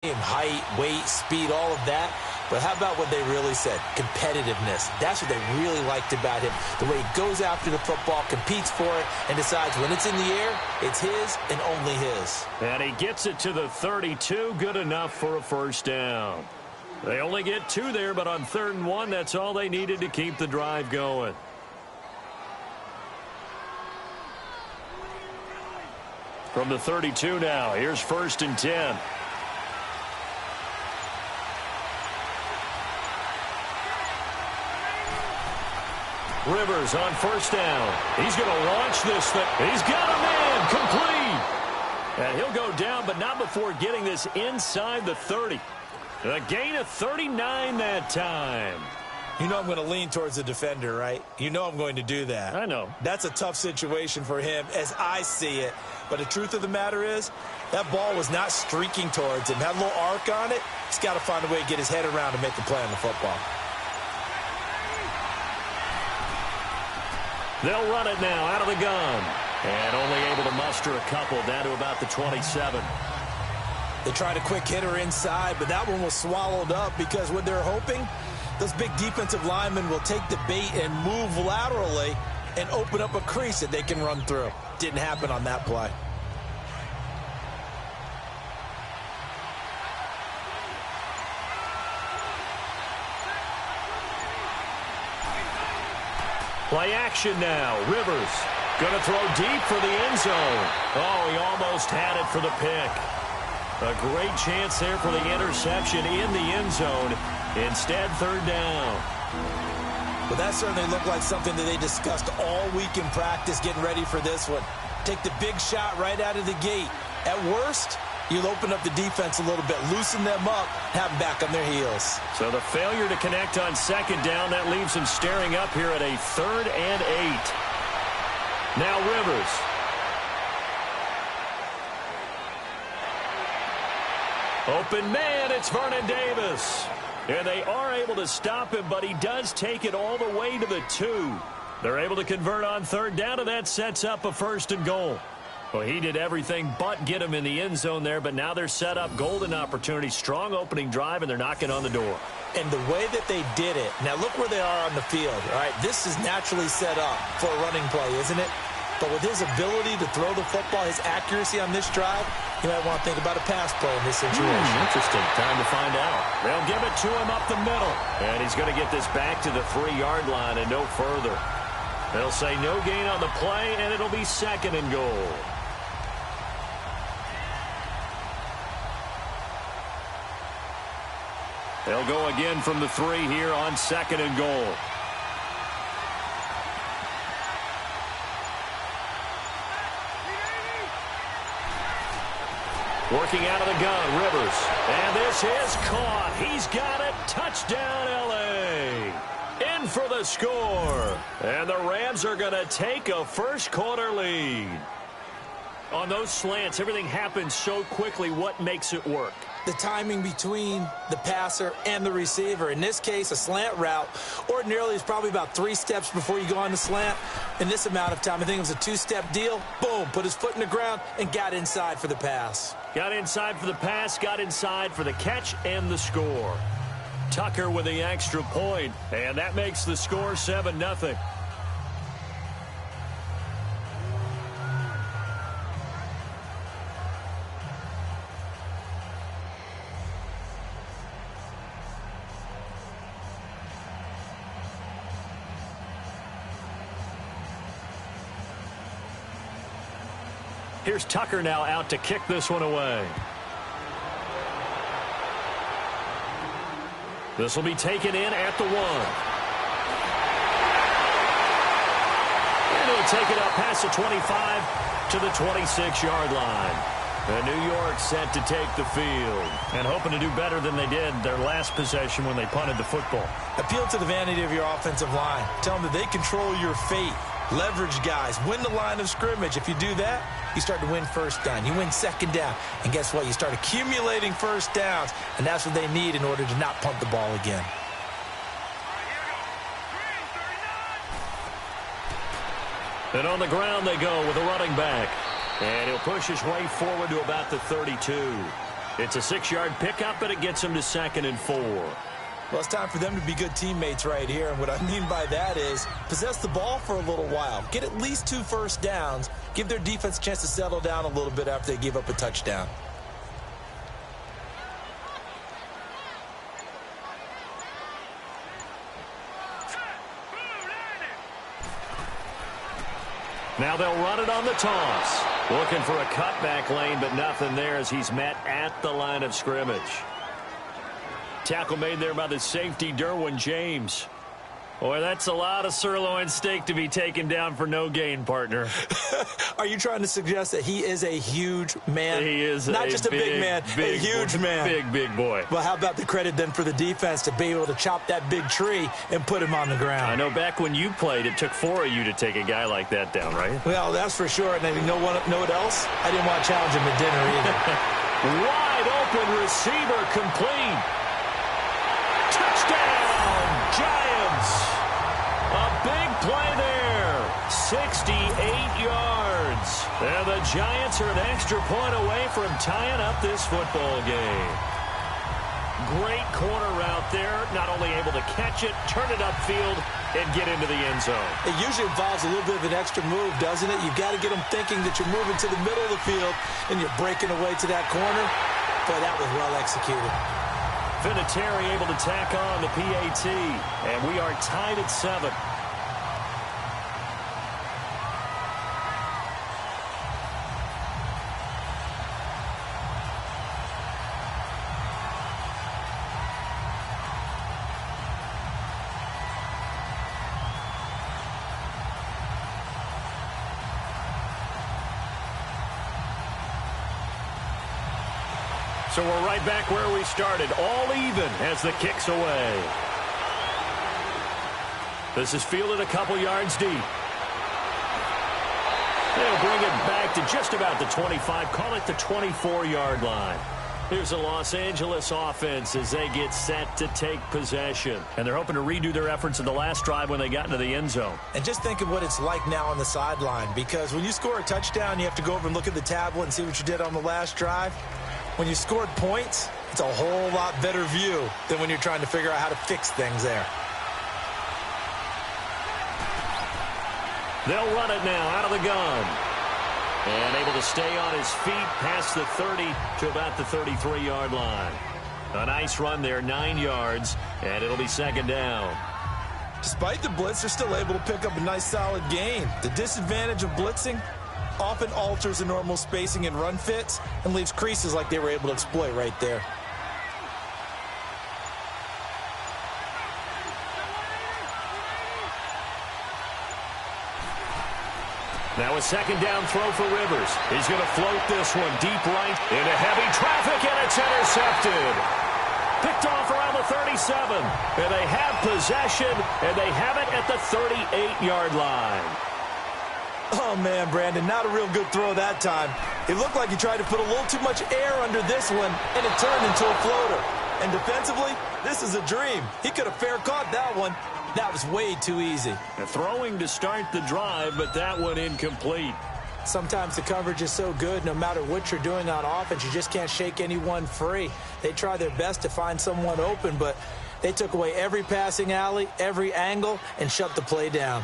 height, weight, speed, all of that. But how about what they really said? Competitiveness. That's what they really liked about him. The way he goes after the football, competes for it, and decides when it's in the air, it's his and only his. And he gets it to the 32. Good enough for a first down. They only get 2 there, but on 3rd and 1, that's all they needed to keep the drive going. From the 32 now, here's 1st and 10. Rivers on 1st down. He's going to launch this thing. He's got a man complete. And he'll go down, but not before getting this inside the 30. A gain of 39 that time. You know I'm going to lean towards the defender, right? You know I'm going to do that. I know. That's a tough situation for him as I see it. But the truth of the matter is, that ball was not streaking towards him. Had a little arc on it. He's got to find a way to get his head around and make the play on the football. They'll run it now out of the gun. And only able to muster a couple down to about the 27. They tried a quick hitter inside, but that one was swallowed up because what they're hoping, those big defensive linemen will take the bait and move laterally and open up a crease that they can run through. Didn't happen on that play. Play action now. Rivers going to throw deep for the end zone. Oh, he almost had it for the pick. A great chance there for the interception in the end zone. Instead, 3rd down. Well, that certainly looked like something that they discussed all week in practice getting ready for this one. Take the big shot right out of the gate. At worst, you'll open up the defense a little bit, loosen them up, have them back on their heels. So the failure to connect on 2nd down, that leaves them staring up here at a 3rd and 8. Now Rivers. Open man, it's Vernon Davis. And they are able to stop him, but he does take it all the way to the 2. They're able to convert on 3rd down, and that sets up a 1st and goal. Well, he did everything but get him in the end zone there, but now they're set up golden opportunity, strong opening drive, and they're knocking on the door. And the way that they did it, now look where they are on the field. All right, this is naturally set up for a running play, isn't it? But with his ability to throw the football, his accuracy on this drive, you might want to think about a pass play in this situation. Interesting. Time to find out. They'll give it to him up the middle. And he's going to get this back to the 3-yard line and no further. They'll say no gain on the play, and it'll be 2nd and goal. They'll go again from the 3 here on 2nd and goal. Working out of the gun, Rivers. And this is caught. He's got it. Touchdown, L.A. In for the score. And the Rams are going to take a first-quarter lead. On those slants, everything happens so quickly. What makes it work? The timing between the passer and the receiver. In this case, a slant route ordinarily is probably about 3 steps before you go on the slant. In this amount of time, I think it was a 2-step deal. Boom, put his foot in the ground and got inside for the pass. Got inside for the pass, got inside for the catch and the score. Tucker with the extra point, and that makes the score 7-0. Here's Tucker now out to kick this one away. This will be taken in at the 1. And he'll take it up past the 25 to the 26-yard line. And New York set to take the field and hoping to do better than they did their last possession when they punted the football. Appeal to the vanity of your offensive line. Tell them that they control your fate. Leverage guys. Win the line of scrimmage. If you do that, you start to win 1st down. You win 2nd down. And guess what? You start accumulating 1st downs. And that's what they need in order to not punt the ball again. And on the ground they go with a running back. And he'll push his way forward to about the 32. It's a 6-yard pickup, and it gets them to 2nd and 4. Well, it's time for them to be good teammates right here. And what I mean by that is possess the ball for a little while. Get at least 2 first downs. Give their defense a chance to settle down a little bit after they give up a touchdown. Now they'll run it on the toss. Looking for a cutback lane, but nothing there as he's met at the line of scrimmage. Tackle made there by the safety, Derwin James. Boy, that's a lot of sirloin steak to be taken down for no gain, partner. Are you trying to suggest that he is a huge man? He is not just a big man, a huge man. Big boy. Well, how about the credit then for the defense to be able to chop that big tree and put him on the ground? I know back when you played, it took 4 of you to take a guy like that down, right? Well, that's for sure. And you know what else? I didn't want to challenge him at dinner either. Wide open receiver complete. Touchdown, Giants. A big play there. 68 yards. And the Giants are an extra point away from tying up this football game. Great corner route there. Not only able to catch it, turn it upfield, and get into the end zone. It usually involves a little bit of an extra move, doesn't it? You've got to get them thinking that you're moving to the middle of the field and you're breaking away to that corner. Boy, that was well executed. Vinatieri able to tack on the PAT, and we are tied at 7. So we're right back where we started, all even as the kick's away. This is fielded a couple yards deep. They'll bring it back to just about the 25, call it the 24-yard line. Here's the Los Angeles offense as they get set to take possession. And they're hoping to redo their efforts in the last drive when they got into the end zone. And just think of what it's like now on the sideline, because when you score a touchdown, you have to go over and look at the tablet and see what you did on the last drive. When you scored points, it's a whole lot better view than when you're trying to figure out how to fix things there. They'll run it now out of the gun. And able to stay on his feet past the 30 to about the 33-yard line. A nice run there, 9 yards, and it'll be 2nd down. Despite the blitz, they're still able to pick up a nice solid gain. The disadvantage of blitzing often alters the normal spacing and run fits and leaves creases like they were able to exploit right there. Now a 2nd down throw for Rivers. He's going to float this one deep right into heavy traffic, and it's intercepted. Picked off around the 37. And they have possession, and they have it at the 38-yard line. Oh, man, Brandon, not a real good throw that time. It looked like he tried to put a little too much air under this one, and it turned into a floater. And defensively, this is a dream. He could have fair caught that one. That was way too easy. Throwing to start the drive, but that one incomplete. Sometimes the coverage is so good, no matter what you're doing on offense, you just can't shake anyone free. They try their best to find someone open, but they took away every passing alley, every angle, and shut the play down.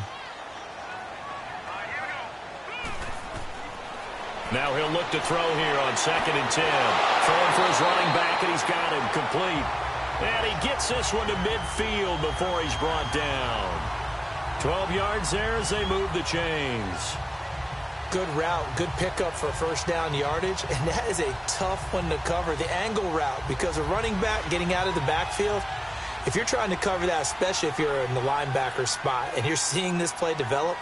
Now he'll look to throw here on 2nd and 10. Throwing for his running back, and he's got him complete. And he gets this one to midfield before he's brought down. 12 yards there as they move the chains. Good route, good pickup for first down yardage, and that is a tough one to cover, the angle route, because a running back getting out of the backfield, if you're trying to cover that, especially if you're in the linebacker spot and you're seeing this play develop,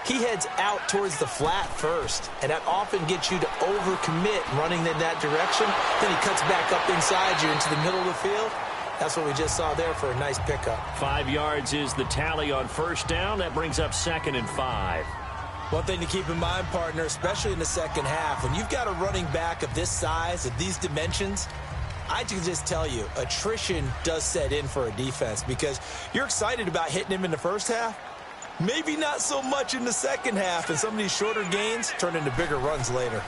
he heads out towards the flat first, and that often gets you to overcommit running in that direction. Then he cuts back up inside you into the middle of the field. That's what we just saw there for a nice pickup. 5 yards is the tally on first down. That brings up 2nd and 5. One thing to keep in mind, partner, especially in the second half, when you've got a running back of this size, of these dimensions, I can just tell you, attrition does set in for a defense because you're excited about hitting him in the first half. Maybe not so much in the second half, and some of these shorter gains turn into bigger runs later.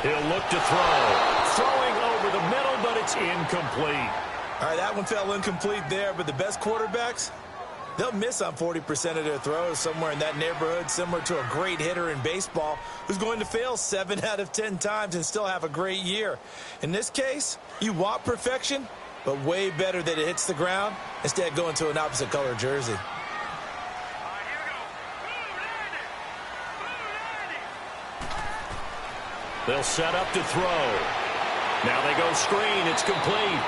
He'll look to throw. Throwing over over the middle, but it's incomplete. All right, that one fell incomplete there, but the best quarterbacks, they'll miss on 40% of their throws, somewhere in that neighborhood, similar to a great hitter in baseball who's going to fail 7 out of 10 times and still have a great year. In this case, you want perfection, but way better that it hits the ground, instead going to an opposite color jersey. They'll set up to throw. Now they go screen. It's complete.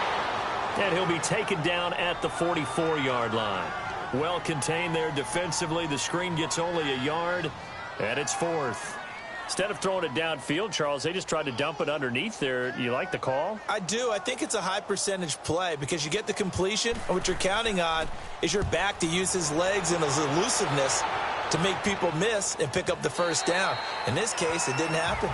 And he'll be taken down at the 44-yard line. Well contained there defensively. The screen gets only a yard, and it's 4th. Instead of throwing it downfield, Charles, they just tried to dump it underneath there. You like the call? I do. I think it's a high percentage play because you get the completion, and what you're counting on is your back to use his legs and his elusiveness to make people miss and pick up the first down. In this case, it didn't happen.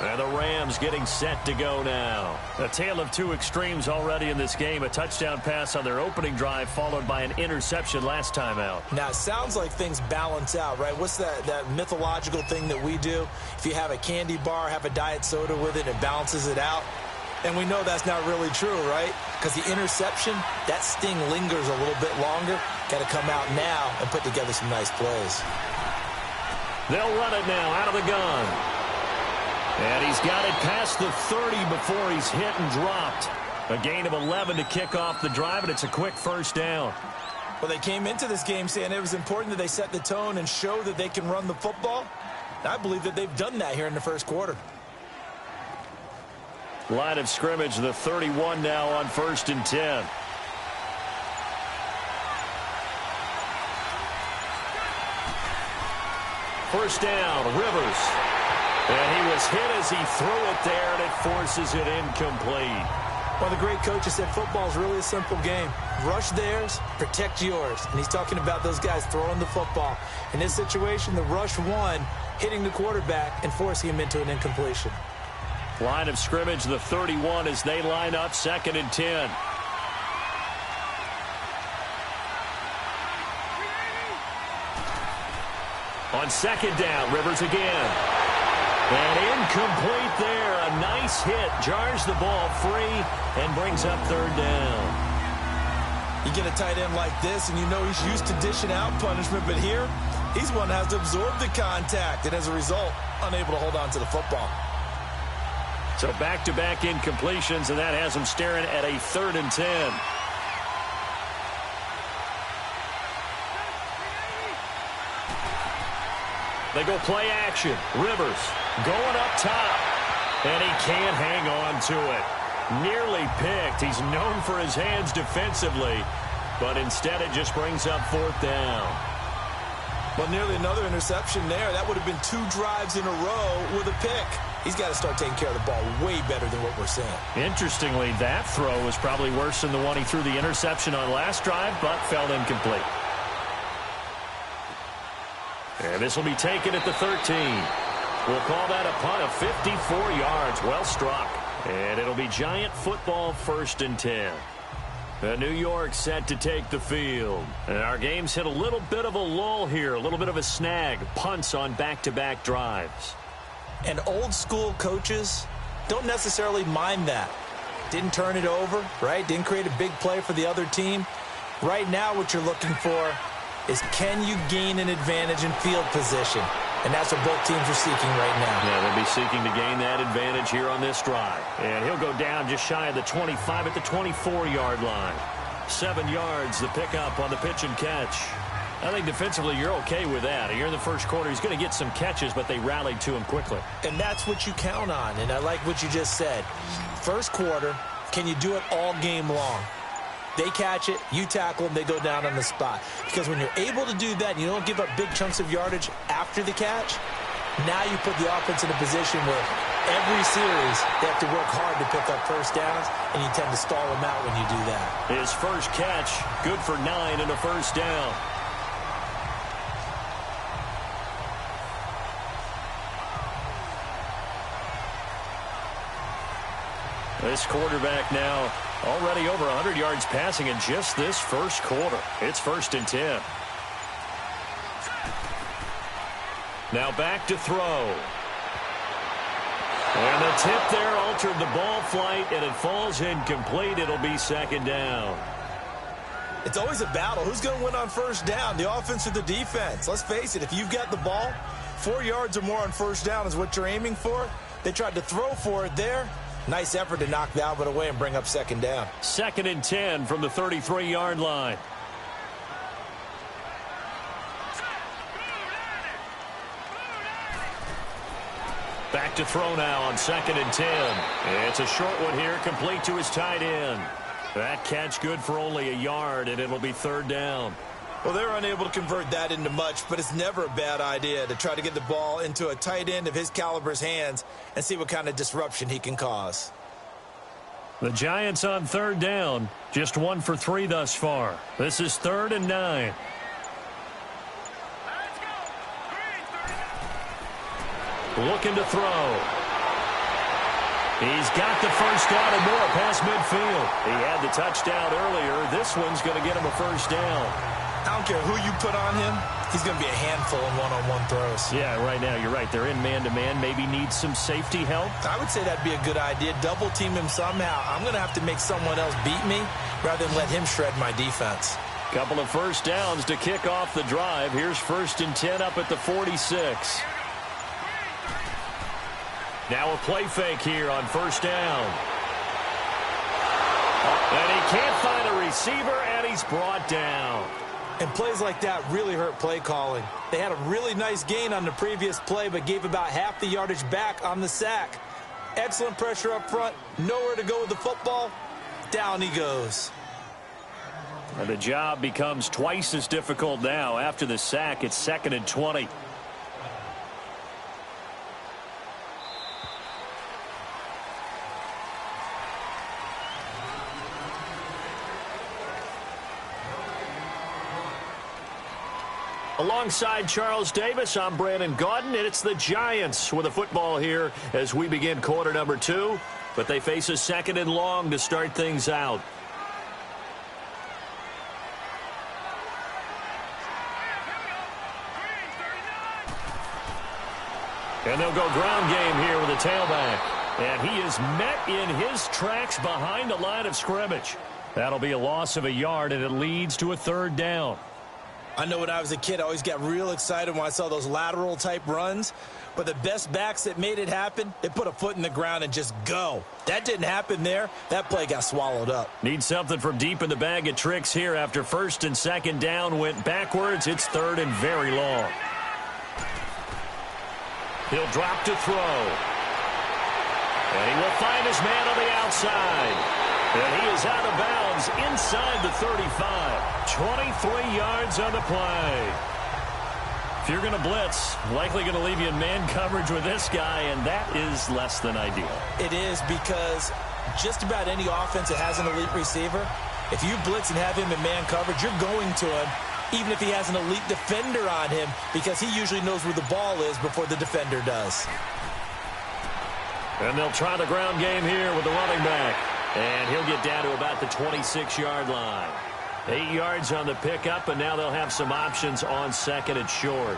And the Rams getting set to go now. A tale of two extremes already in this game. A touchdown pass on their opening drive followed by an interception last time out. Now, it sounds like things balance out, right? What's that mythological thing that we do? If you have a candy bar, have a diet soda with it, it balances it out. And we know that's not really true, right? Because the interception, that sting lingers a little bit longer. Got to come out now and put together some nice plays. They'll run it now out of the gun. And he's got it past the 30 before he's hit and dropped. A gain of 11 to kick off the drive, and it's a quick first down. Well, they came into this game saying it was important that they set the tone and show that they can run the football. And I believe that they've done that here in the first quarter. Line of scrimmage, the 31 now on 1st and 10. First down, Rivers. And he was hit as he threw it there, and it forces it incomplete. One of the great coaches said football is really a simple game. Rush theirs, protect yours. And he's talking about those guys throwing the football. In this situation, the rush won, hitting the quarterback and forcing him into an incompletion. Line of scrimmage, the 31 as they line up 2nd and 10. On 2nd down, Rivers again. And incomplete there. A nice hit. Jars the ball free and brings up 3rd down. You get a tight end like this, and you know he's used to dishing out punishment. But here, he's one that has to absorb the contact. And as a result, unable to hold on to the football. So back-to-back incompletions, and that has him staring at a 3rd and 10. They go play action. Rivers going up top. And he can't hang on to it. Nearly picked. He's known for his hands defensively. But instead it just brings up 4th down. Well, nearly another interception there. That would have been 2 drives in a row with a pick. He's got to start taking care of the ball way better than what we're seeing. Interestingly, that throw was probably worse than the one he threw the interception on last drive, but fell incomplete. And this will be taken at the 13. We'll call that a punt of 54 yards. Well struck. And it'll be Giant football 1st and 10. New York set to take the field. And our game's hit a little bit of a lull here. A little bit of a snag. Punts on back-to-back drives. And old school coaches don't necessarily mind that. Didn't turn it over, right? Didn't create a big play for the other team. Right now what you're looking for is can you gain an advantage in field position? And that's what both teams are seeking right now. Yeah, they'll be seeking to gain that advantage here on this drive. And he'll go down just shy of the 25 at the 24-yard line. 7 yards, the pickup on the pitch and catch. I think defensively you're okay with that. Here in the first quarter, he's going to get some catches, but they rallied to him quickly. And that's what you count on, and I like what you just said. First quarter, can you do it all game long? They catch it, you tackle them, they go down on the spot. Because when you're able to do that, and you don't give up big chunks of yardage after the catch, now you put the offense in a position where every series they have to work hard to pick up first downs, and you tend to stall them out when you do that. His first catch, good for 9 and a first down. This quarterback now already over 100 yards passing in just this first quarter. It's 1st and 10. Now back to throw. And the tip there altered the ball flight, and it falls incomplete. It'll be second down. It's always a battle. Who's going to win on first down, the offense or the defense? Let's face it, if you've got the ball, 4 yards or more on first down is what you're aiming for. They tried to throw for it there. Nice effort to knock the Albert away and bring up second down. 2nd and 10 from the 33-yard line. Back to throw now on 2nd and 10. It's a short one here, complete to his tight end. That catch good for only a yard, and it'll be 3rd down. Well, they're unable to convert that into much, but it's never a bad idea to try to get the ball into a tight end of his caliber's hands and see what kind of disruption he can cause. The Giants on 3rd down, just 1 for 3 thus far. This is 3rd and 9. Looking to throw. He's got the first down and more past midfield. He had the touchdown earlier. This one's going to get him a first down. I don't care who you put on him. He's going to be a handful in one-on-one throws. Yeah, right now, you're right. They're in man-to-man. Maybe need some safety help. I would say that'd be a good idea. Double team him somehow. I'm going to have to make someone else beat me rather than let him shred my defense. Couple of first downs to kick off the drive. Here's 1st and 10 up at the 46. Now a play fake here on first down. And he can't find a receiver, and he's brought down. And plays like that really hurt play calling. They had a really nice gain on the previous play, but gave about half the yardage back on the sack. Excellent pressure up front. Nowhere to go with the football. Down he goes. And the job becomes twice as difficult now. After the sack, it's 2nd and 20. Alongside Charles Davis, I'm Brandon Gaudin, and it's the Giants with the football here as we begin quarter number 2. But they face a 2nd and long to start things out. And they'll go ground game here with a tailback. And he is met in his tracks behind the line of scrimmage. That'll be a loss of a yard, and it leads to a 3rd down. I know when I was a kid, I always got real excited when I saw those lateral-type runs. But the best backs that made it happen, they put a foot in the ground and just go. That didn't happen there. That play got swallowed up. Need something from deep in the bag of tricks here after 1st and 2nd down went backwards. It's 3rd and very long. He'll drop to throw. And he will find his man on the outside. And he is out of bounds inside the 35. 23 yards on the play. If you're going to blitz, likely going to leave you in man coverage with this guy, and that is less than ideal. It is, because just about any offense that has an elite receiver, if you blitz and have him in man coverage, you're going to him, even if he has an elite defender on him, because he usually knows where the ball is before the defender does. And they'll try the ground game here with the running back. And he'll get down to about the 26-yard line. 8 yards on the pickup, and now they'll have some options on 2nd and short.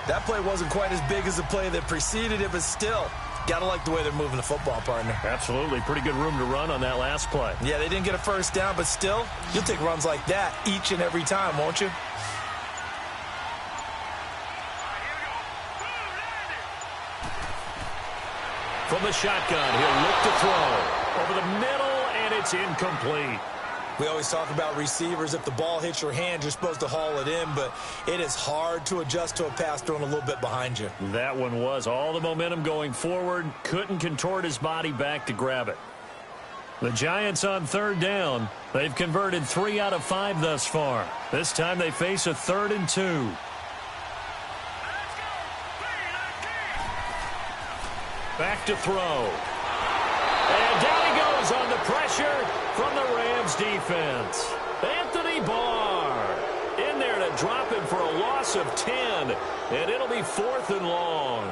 That play wasn't quite as big as the play that preceded it, but still, got to like the way they're moving the football, partner. Absolutely. Pretty good room to run on that last play. Yeah, they didn't get a first down, but still, you'll take runs like that each and every time, won't you? From the shotgun, he'll look to throw. Over the middle, and it's incomplete. We always talk about receivers. If the ball hits your hand, you're supposed to haul it in, but it is hard to adjust to a pass thrown a little bit behind you. That one was all the momentum going forward. Couldn't contort his body back to grab it. The Giants on 3rd down. They've converted 3 out of 5 thus far. This time they face a 3rd and 2. Back to throw. And down he goes on the pressure from the Rams defense. Anthony Barr in there to drop him for a loss of 10. And it'll be 4th and long.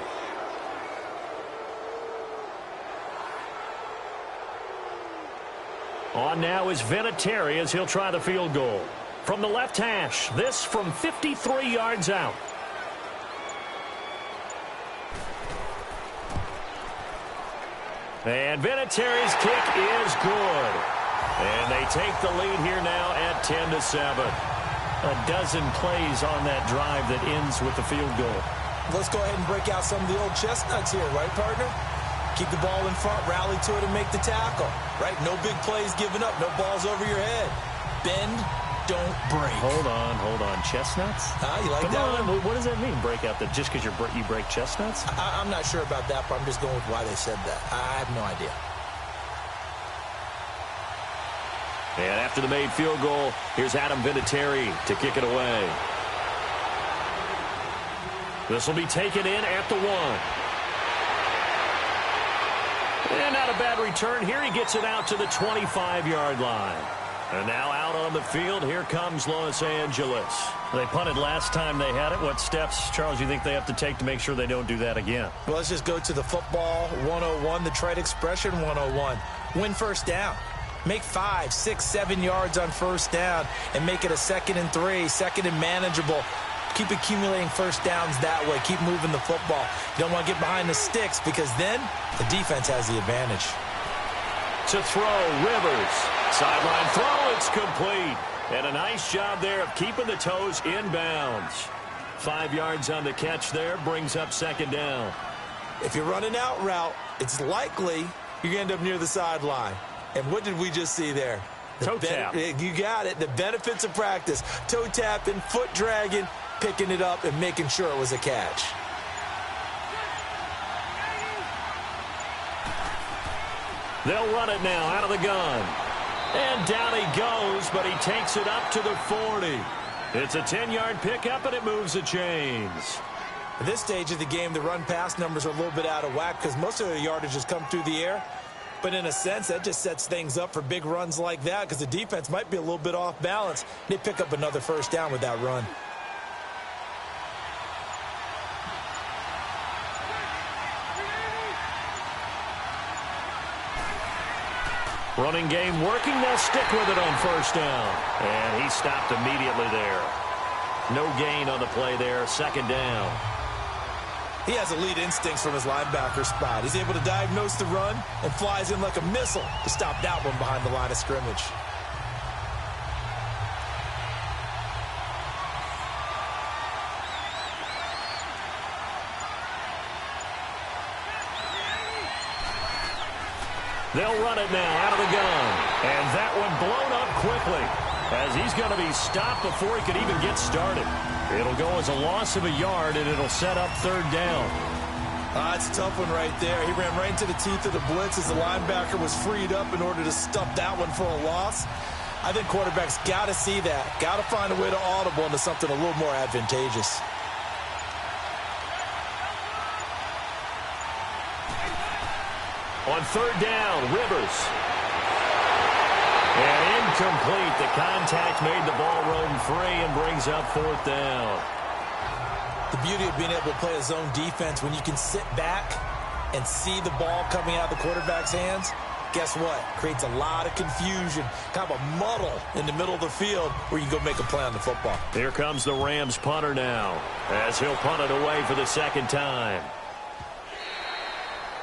On now is Vinatieri as he'll try the field goal. From the left hash, this from 53 yards out. And Vinatieri's kick is good. And they take the lead here now at 10-7. A dozen plays on that drive that ends with the field goal. Let's go ahead and break out some of the old chestnuts here, right, partner? Keep the ball in front, rally to it, and make the tackle, right? No big plays given up, no balls over your head. Bend, don't break. Hold on. Chestnuts? You like Come that on. one? What does that mean, break out? That just because you break chestnuts? I'm not sure about that, but I'm just going with why they said that. I have no idea. And after the made field goal, here's Adam Vinatieri to kick it away. This will be taken in at the 1. And not a bad return here. He gets it out to the 25-yard line. And now out on the field, here comes Los Angeles. They punted last time they had it. What steps, Charles, you think they have to take to make sure they don't do that again? Well, let's just go to the football 101, the trade expression 101. Win first down. Make 5, 6, 7 yards on first down and make it a 2nd and 3, 2nd and manageable. Keep accumulating first downs that way. Keep moving the football. You don't want to get behind the sticks because then the defense has the advantage. To throw, Rivers. Sideline throw, it's complete. And a nice job there of keeping the toes inbounds. 5 yards on the catch there, brings up 2nd down. If you're running out route, it's likely you're going to end up near the sideline. And what did we just see there? Toe tap. You got it. The benefits of practice. Toe tapping, foot dragging, picking it up, and making sure it was a catch. They'll run it now out of the gun. And down he goes, but he takes it up to the 40. It's a 10-yard pickup, and it moves the chains. At this stage of the game, the run-pass numbers are a little bit out of whack because most of the yardage has come through the air. But in a sense, that just sets things up for big runs like that because the defense might be a little bit off balance. They pick up another first down with that run. Running game working. They'll stick with it on first down. And he stopped immediately there. No gain on the play there. 2nd down. He has elite instincts from his linebacker spot. He's able to diagnose the run and flies in like a missile to stop that one behind the line of scrimmage. They'll run it now out of the gun. And that one blown up quickly as he's going to be stopped before he could even get started. It'll go as a loss of a yard, and it'll set up 3rd down. It's a tough one right there. He ran right into the teeth of the blitz as the linebacker was freed up in order to stuff that one for a loss. I think quarterbacks got to see that. Got to find a way to audible into something a little more advantageous. On 3rd down, Rivers. And incomplete. The contact made the ball roam free and brings up 4th down. The beauty of being able to play a zone defense when you can sit back and see the ball coming out of the quarterback's hands, guess what? Creates a lot of confusion, kind of a muddle in the middle of the field where you go make a play on the football. Here comes the Rams punter now as he'll punt it away for the 2nd time.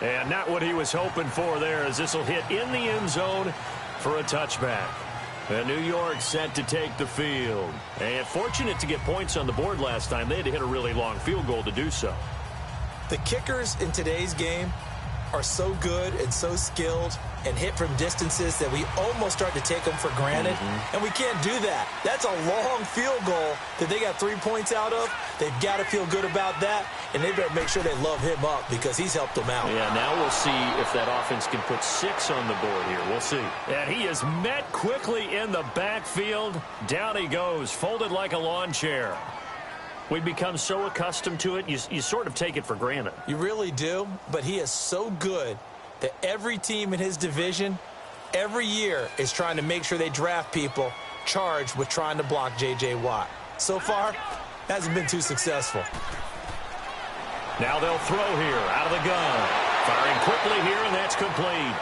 And not what he was hoping for there as this will hit in the end zone for a touchback. And New York set to take the field. And fortunate to get points on the board last time. They had to hit a really long field goal to do so. The kickers in today's game are so good and so skilled and hit from distances that we almost start to take them for granted. And we can't do that. That's a long field goal that they got 3 points out of. They've got to feel good about that, and they better make sure they love him up because he's helped them out. Yeah, now we'll see if that offense can put 6 on the board here. We'll see. And he is met quickly in the backfield. Down he goes, folded like a lawn chair. We become so accustomed to it, you sort of take it for granted. You really do, but he is so good that every team in his division, every year, is trying to make sure they draft people charged with trying to block J.J. Watt. So far, hasn't been too successful. Now they'll throw here out of the gun. Firing quickly here, and that's complete.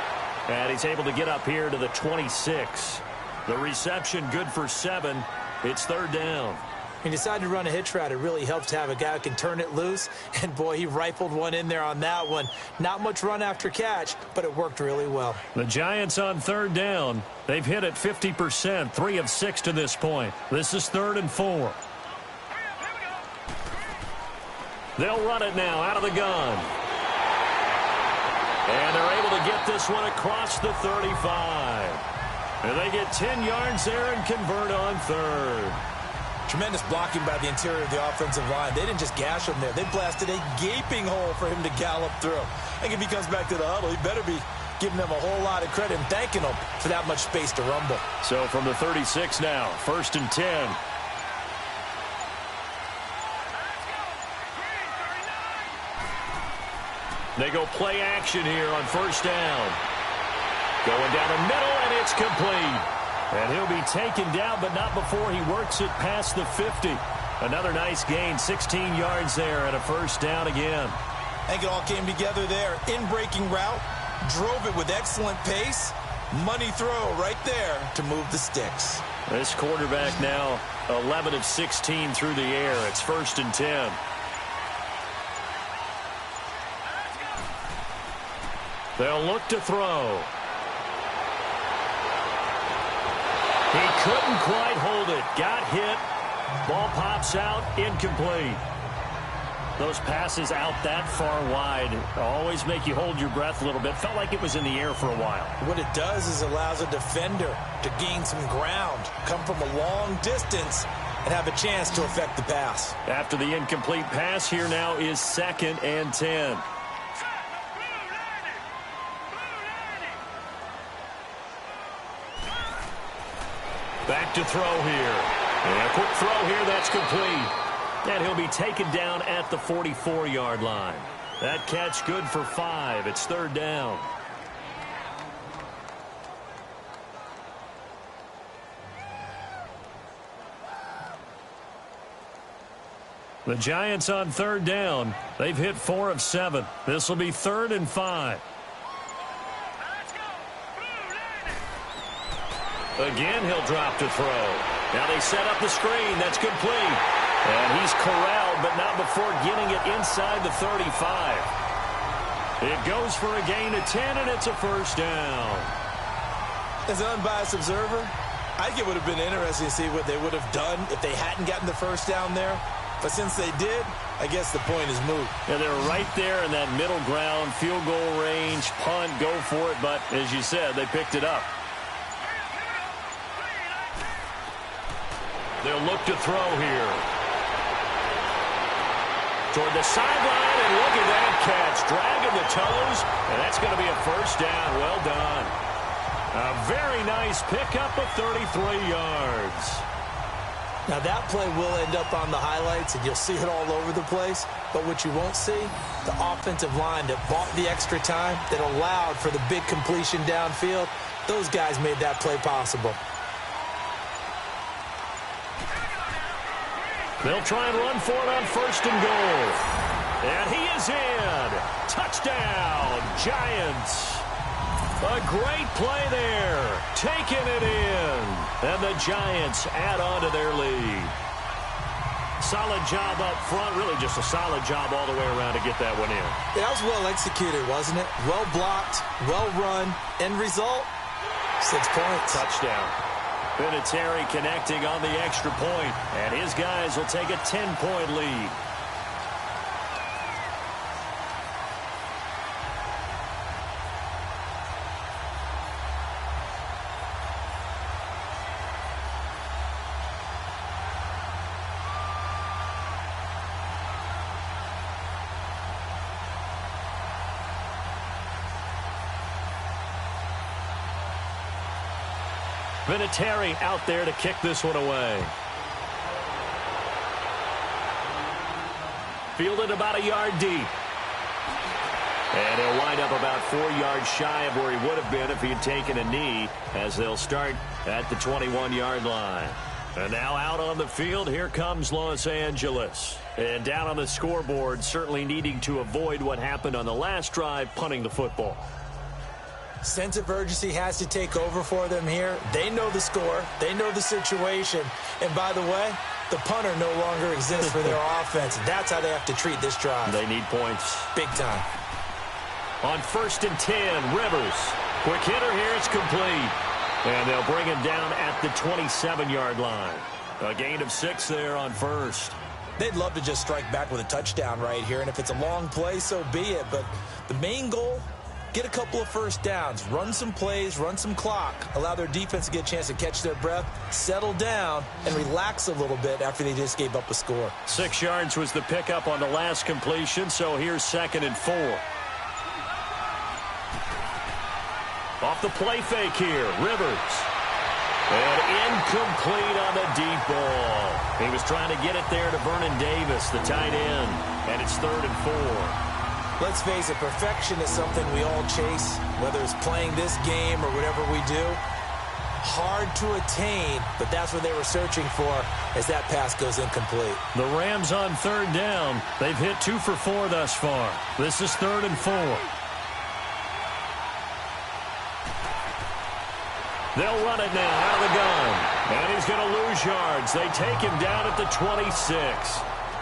And he's able to get up here to the 26. The reception good for 7. It's 3rd down. He decided to run a hitch route. It really helps to have a guy who can turn it loose. And, boy, he rifled one in there on that one. Not much run after catch, but it worked really well. The Giants on third down. They've hit it 50%, 3 of 6 to this point. This is 3rd and 4. They'll run it now out of the gun. And they're able to get this one across the 35. And they get 10 yards there and convert on 3rd. Tremendous blocking by the interior of the offensive line. They didn't just gash him there. They blasted a gaping hole for him to gallop through. I think if he comes back to the huddle, he better be giving them a whole lot of credit and thanking them for that much space to rumble. So from the 36 now, 1st and 10. They go play action here on 1st down. Going down the middle, and it's complete. And he'll be taken down, but not before he works it past the 50. Another nice gain, 16 yards there, and a 1st down again. I think it all came together there. In-breaking route, drove it with excellent pace. Money throw right there to move the sticks. This quarterback now 11 of 16 through the air. It's 1st and 10. They'll look to throw. He couldn't quite hold it. Got hit. Ball pops out. Incomplete. Those passes out that far wide always make you hold your breath a little bit. Felt like it was in the air for a while. What it does is allows a defender to gain some ground, come from a long distance, and have a chance to affect the pass. After the incomplete pass, here now is 2nd and 10. Back to throw here. And a quick throw here, that's complete. And he'll be taken down at the 44-yard line. That catch good for 5. It's 3rd down. The Giants on 3rd down. They've hit 4 of 7. This will be 3rd and 5. Again, he'll drop to throw. Now they set up the screen. That's complete. And he's corralled, but not before getting it inside the 35. It goes for a gain of 10, and it's a 1st down. As an unbiased observer, I think it would have been interesting to see what they would have done if they hadn't gotten the 1st down there. But since they did, I guess the point is moot. Yeah, they're right there in that middle ground, field goal range, punt, go for it. But as you said, they picked it up. They'll look to throw here. Toward the sideline, and look at that catch. Dragging the toes, and that's going to be a 1st down. Well done. A very nice pickup of 33 yards. Now that play will end up on the highlights, and you'll see it all over the place. But what you won't see, the offensive line that bought the extra time, that allowed for the big completion downfield, those guys made that play possible. They'll try and run for it on 1st and goal. And he is in. Touchdown, Giants. A great play there. Taking it in. And the Giants add on to their lead. Solid job up front. Really just a solid job all the way around to get that one in. That was well executed, wasn't it? Well blocked, well run. End result, 6 points. Touchdown. Vinatieri connecting on the extra point, and his guys will take a 10-point lead. Vinatieri out there to kick this one away. Fielded about a yard deep. And he'll wind up about 4 yards shy of where he would have been if he had taken a knee, as they'll start at the 21-yard line. And now out on the field, here comes Los Angeles. And down on the scoreboard, certainly needing to avoid what happened on the last drive, punting the football. Sense of urgency has to take over for them here. They know the score. They know the situation. And by the way, The punter no longer exists for their offense. That's how they have to treat this drive. They need points. Big time. On 1st and 10, Rivers. Quick hitter here, it's complete. And they'll bring him down at the 27-yard line. A gain of 6 there on first. They'd love to just strike back with a touchdown right here, and if it's a long play, so be it. But the main goal, get a couple of first downs, run some plays, run some clock, allow their defense to get a chance to catch their breath, settle down, and relax a little bit after they just gave up a score. 6 yards was the pickup on the last completion, so here's 2nd and 4. Off the play fake here, Rivers. And incomplete on the deep ball. He was trying to get it there to Vernon Davis, the tight end. And it's 3rd and 4. Let's face it, perfection is something we all chase, whether it's playing this game or whatever we do. Hard to attain, but that's what they were searching for as that pass goes incomplete. The Rams on 3rd down. They've hit 2 for 4 thus far. This is 3rd and 4. They'll run it now out of the gun. And he's going to lose yards. They take him down at the 26.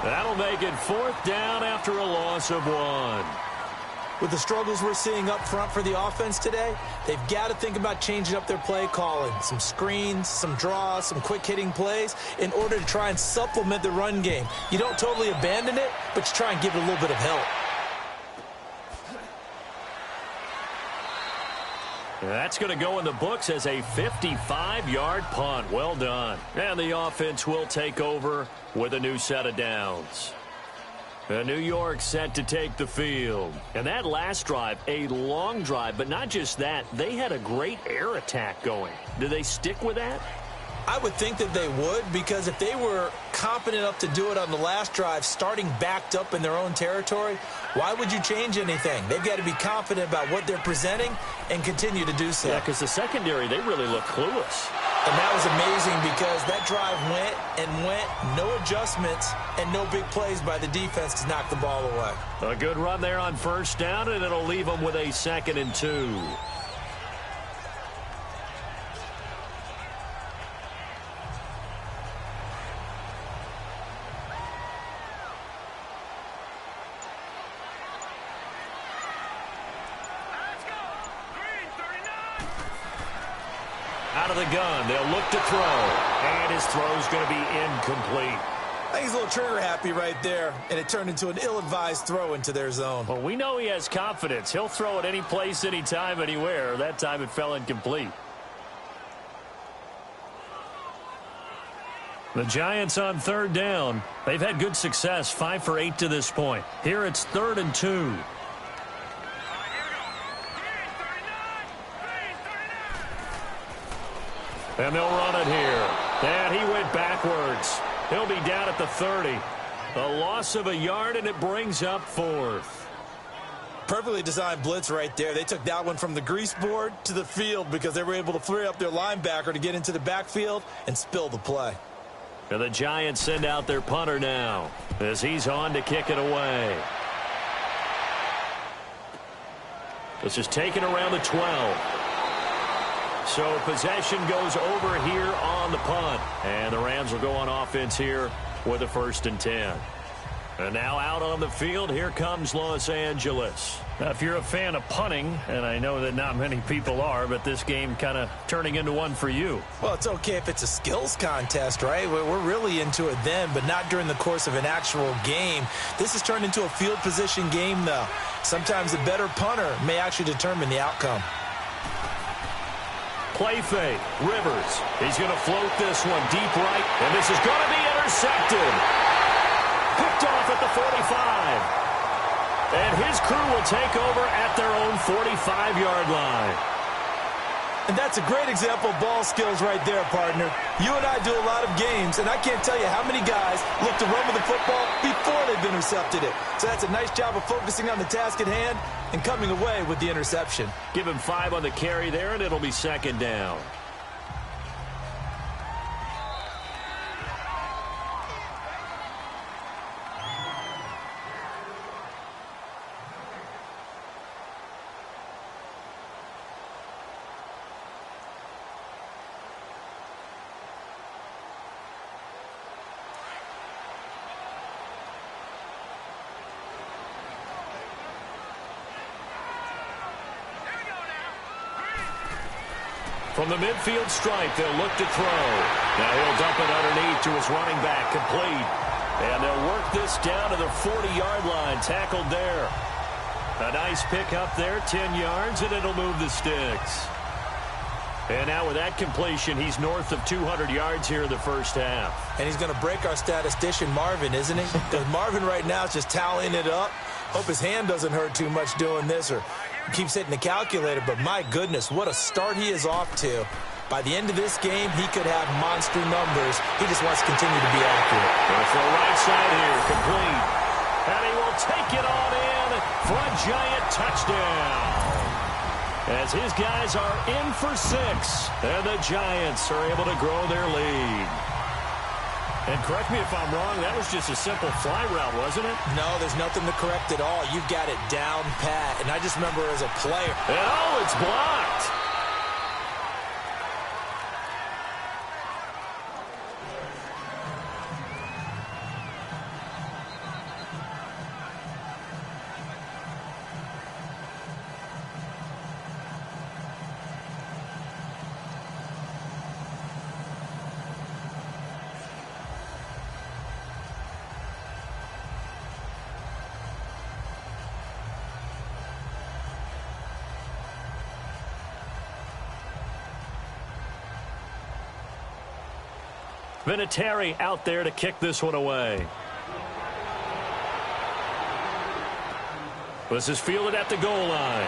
That'll make it 4th down after a loss of 1. With the struggles we're seeing up front for the offense today, they've got to think about changing up their play calling. Some screens, some draws, some quick-hitting plays in order to try and supplement the run game. You don't totally abandon it, but you try and give it a little bit of help. That's going to go in the books as a 55-yard punt. Well done. And the offense will take over with a new set of downs. New York set to take the field. And that last drive, a long drive, but not just that. They had a great air attack going. Do they stick with that? I would think that they would, because if they were confident enough to do it on the last drive, starting backed up in their own territory, why would you change anything? They've got to be confident about what they're presenting and continue to do so. Yeah, because the secondary, they really look clueless. And that was amazing because that drive went and went, no adjustments, and no big plays by the defense to knock the ball away. A good run there on 1st down, and it'll leave them with a 2nd and 2. Out of the gun, they'll look to throw, and his throw's going to be incomplete. I think he's a little trigger happy right there, and it turned into an ill-advised throw into their zone. Well, we know he has confidence. He'll throw it any place, anytime, anywhere. That time it fell incomplete. The Giants on 3rd down. They've had good success, 5 for 8 to this point. Here it's 3rd and 2. And they'll run it here. And he went backwards. He'll be down at the 30. A loss of a yard, and it brings up 4th. Perfectly designed blitz right there. They took that one from the grease board to the field because they were able to free up their linebacker to get into the backfield and spill the play. And the Giants send out their punter now as he's on to kick it away. This is taken around the 12. So possession goes over here on the punt. And the Rams will go on offense here with a 1st and 10. And now out on the field, here comes Los Angeles. Now, if you're a fan of punting, and I know that not many people are, but this game kind of turning into one for you. Well, it's okay if it's a skills contest, right? We're really into it then, but not during the course of an actual game. This has turned into a field position game, though. Sometimes a better punter may actually determine the outcome. Play fake. Rivers. He's going to float this one deep right, and this is going to be intercepted. Picked off at the 45. And his crew will take over at their own 45-yard line. And that's a great example of ball skills right there, partner. You and I do a lot of games, and I can't tell you how many guys look to run with the football before they've intercepted it. So that's a nice job of focusing on the task at hand and coming away with the interception. Give him 5 on the carry there, and it'll be 2nd down. From the midfield stripe, they'll look to throw. Now he'll dump it underneath to his running back, complete. And they'll work this down to the 40-yard line, tackled there. A nice pick up there, 10 yards, and it'll move the sticks. And now with that completion, he's north of 200 yards here in the first half. And he's going to break our statistician, Marvin, isn't he? Because Marvin right now is just tallying it up. Hope his hand doesn't hurt too much doing this or keeps hitting the calculator. But my goodness, what a start he is off to. By the end of this game, he could have monster numbers. He just wants to continue to be accurate. Going for a right side here, complete. And he will take it on in for a giant touchdown. As his guys are in for 6, and the Giants are able to grow their lead. And correct me if I'm wrong, that was just a simple fly route, wasn't it? No, there's nothing to correct at all. You've got it down pat. And I just remember as a player. And oh, it's blocked. Vinatieri out there to kick this one away. This is fielded at the goal line.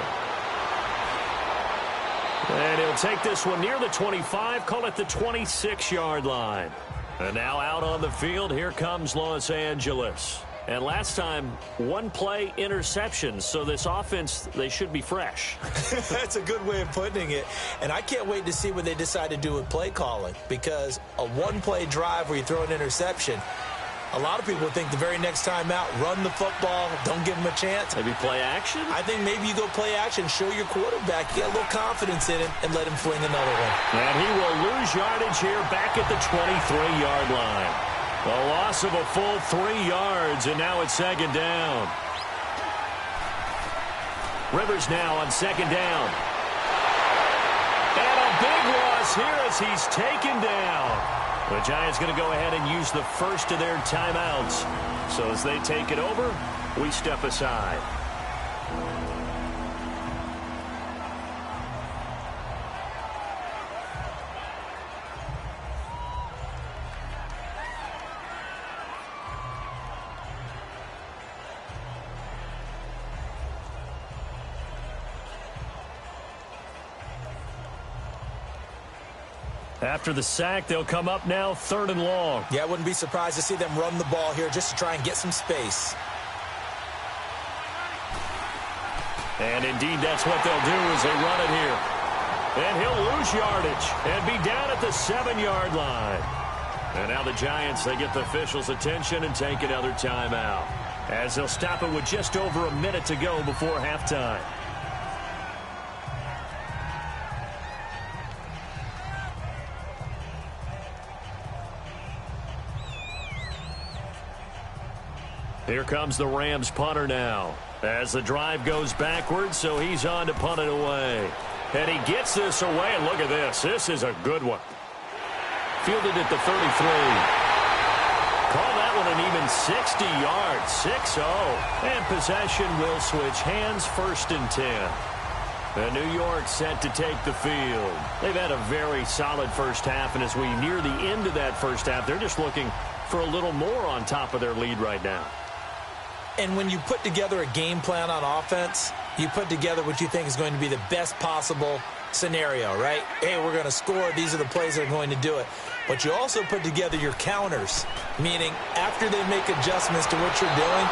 And he'll take this one near the 25, call it the 26-yard line. And now out on the field, here comes Los Angeles. And last time, 1-play interception, so this offense, they should be fresh. That's a good way of putting it. And I can't wait to see what they decide to do with play calling, because a 1-play drive where you throw an interception, a lot of people think the very next time out, run the football, don't give them a chance. Maybe play action? I think maybe you go play action, show your quarterback, get a little confidence in him, and let him fling another one. And he will lose yardage here back at the 23-yard line. A loss of a full 3 yards, and now it's second down. Rivers now on second down. And a big loss here as he's taken down. The Giants going to go ahead and use the first of their timeouts. So as they take it over, we step aside. After the sack, they'll come up now 3rd and long. Yeah, I wouldn't be surprised to see them run the ball here just to try and get some space. And indeed, that's what they'll do as they run it here. And he'll lose yardage and be down at the 7-yard line. And now the Giants, they get the officials' attention and take another timeout, as they'll stop it with just over a minute to go before halftime. Here comes the Rams punter now as the drive goes backwards, so he's on to punt it away. And he gets this away, and look at this. This is a good one. Fielded at the 33. Call that one an even 60 yards, 6-0. And possession will switch hands, 1st and 10. And New York set to take the field. They've had a very solid first half, and as we near the end of that first half, they're just looking for a little more on top of their lead right now. And when you put together a game plan on offense, you put together what you think is going to be the best possible scenario, right? Hey, we're going to score. These are the plays that are going to do it. But you also put together your counters, meaning after they make adjustments to what you're doing,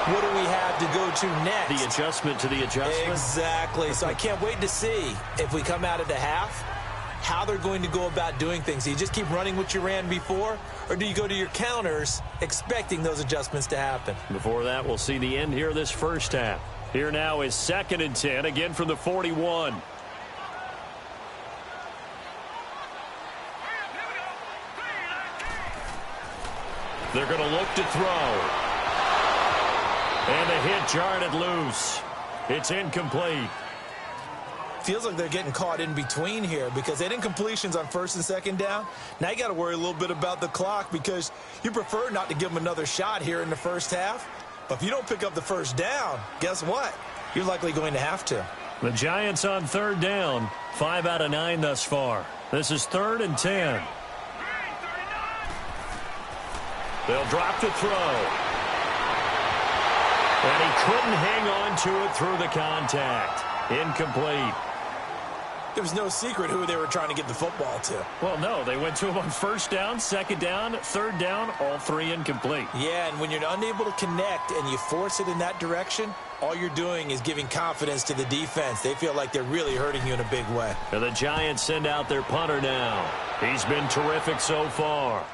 what do we have to go to next? The adjustment to the adjustment? Exactly. So I can't wait to see if we come out of the half, how they're going to go about doing things. Do you just keep running what you ran before, or do you go to your counters expecting those adjustments to happen? Before that, we'll see the end here of this first half. Here now is 2nd and 10, again from the 41. They're going to look to throw. And the hit jarred it loose. It's incomplete. Feels like they're getting caught in between here because they didn't completions on first and second down. Now you got to worry a little bit about the clock because you prefer not to give them another shot here in the first half. But if you don't pick up the first down, guess what? You're likely going to have to. The Giants on third down, 5 out of 9 thus far. This is 3rd and 10. They'll drop to throw. And he couldn't hang on to it through the contact. Incomplete. There was no secret who they were trying to get the football to. Well, no, they went to him on first down, second down, third down, all 3 incomplete. Yeah, and when you're unable to connect and you force it in that direction, all you're doing is giving confidence to the defense. They feel like they're really hurting you in a big way. And the Giants send out their punter now. He's been terrific so far.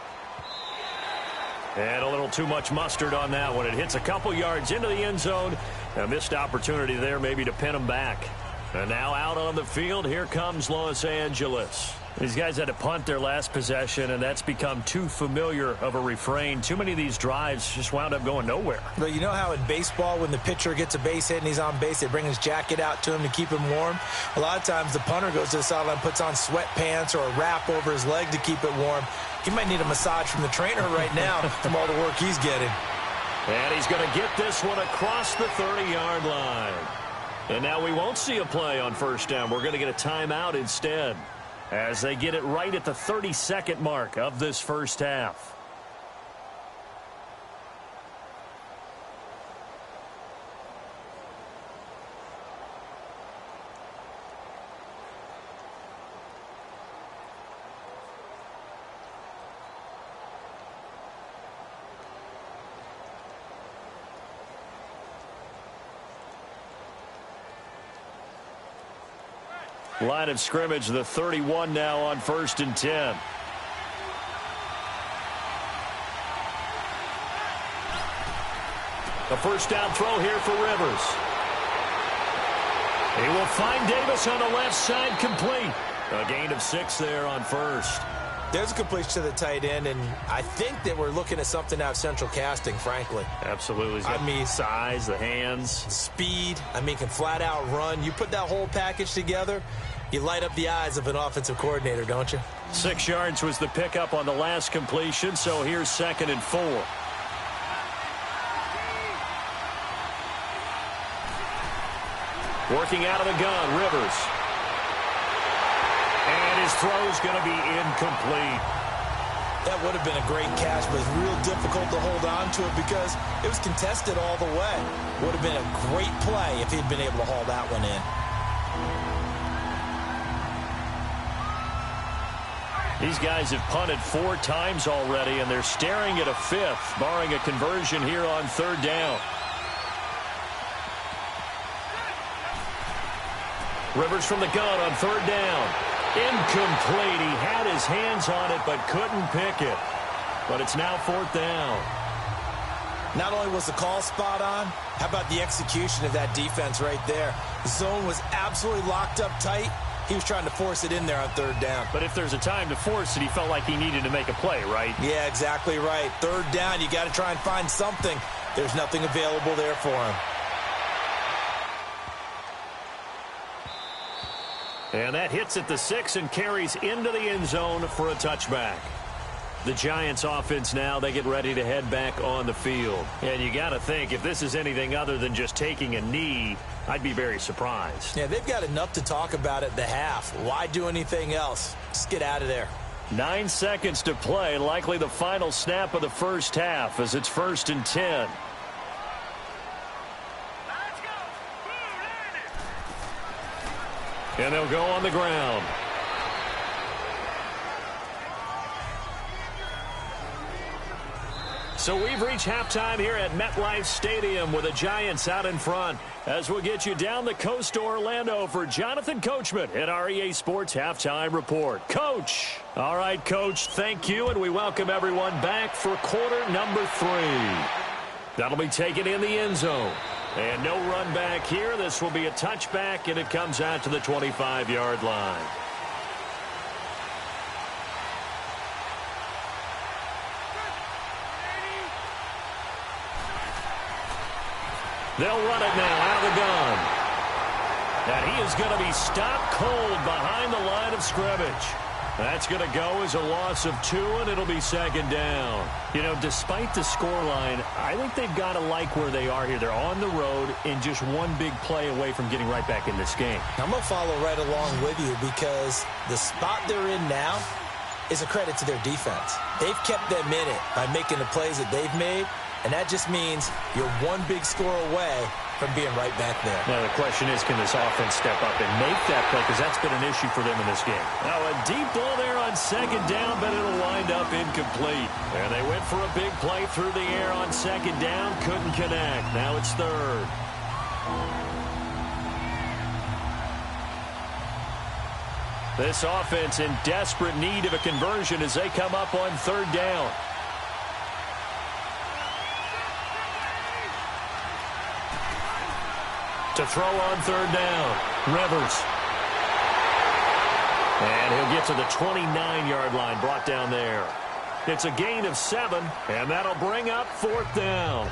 And a little too much mustard on that one. It hits a couple yards into the end zone. A missed opportunity there maybe to pin him back. And now out on the field, here comes Los Angeles. These guys had to punt their last possession, and that's become too familiar of a refrain. Too many of these drives just wound up going nowhere. But you know how in baseball, when the pitcher gets a base hit and he's on base, they bring his jacket out to him to keep him warm? A lot of times the punter goes to the sideline, puts on sweatpants or a wrap over his leg to keep it warm. He might need a massage from the trainer right now from all the work he's getting. And he's going to get this one across the 30-yard line. And now we won't see a play on first down. We're going to get a timeout instead as they get it right at the 30-second mark of this first half. Line of scrimmage, the 31 now on 1st and 10. A first down throw here for Rivers. He will find Davis on the left side, complete. A gain of 6 there on first. There's a completion to the tight end, and I think that we're looking at something out of Central Casting, frankly. Absolutely. I mean, size, the hands. Speed. I mean, can flat out run. You put that whole package together, you light up the eyes of an offensive coordinator, don't you? 6 yards was the pickup on the last completion, so here's 2nd and 4. Working out of the gun, Rivers. And his throw's going to be incomplete. That would have been a great catch, but it's real difficult to hold on to it because it was contested all the way. Would have been a great play if he'd been able to haul that one in. These guys have punted 4 times already, and they're staring at a 5th, barring a conversion here on 3rd down. Rivers from the gun on 3rd down. Incomplete. He had his hands on it, but couldn't pick it. But it's now 4th down. Not only was the call spot on, how about the execution of that defense right there? The zone was absolutely locked up tight. He was trying to force it in there on 3rd down. But if there's a time to force it, he felt like he needed to make a play, right? Yeah, exactly right. 3rd down, you got to try and find something. There's nothing available there for him. And that hits at the 6 and carries into the end zone for a touchback. The Giants offense now, they get ready to head back on the field. And you got to think, if this is anything other than just taking a knee, I'd be very surprised. Yeah, they've got enough to talk about at the half. Why do anything else? Just get out of there. 9 seconds to play, likely the final snap of the first half as it's 1st and 10. And they'll go on the ground. So we've reached halftime here at MetLife Stadium with the Giants out in front. As we'll get you down the coast to Orlando for Jonathan Coachman at our EA Sports Halftime Report. Coach. All right, Coach, thank you, and we welcome everyone back for quarter number 3. That'll be taken in the end zone. And no run back here. This will be a touchback, and it comes out to the 25-yard line. They'll run it now out of the gun. And he is going to be stopped cold behind the line of scrimmage. That's going to go as a loss of 2, and it'll be second down. You know, despite the scoreline, I think they've got to like where they are here. They're on the road and just one big play away from getting right back in this game. I'm going to follow right along with you because the spot they're in now is a credit to their defense. They've kept them in it by making the plays that they've made, and that just means you're one big score away from being right back there. Now, the question is, can this offense step up and make that play? Because that's been an issue for them in this game. Now, a deep ball there on second down, but it'll wind up incomplete. And they went for a big play through the air on second down. Couldn't connect. Now it's third. This offense in desperate need of a conversion as they come up on third down. To throw on third down, Rivers. And he'll get to the 29-yard line, brought down there. It's a gain of 7, and that'll bring up fourth down.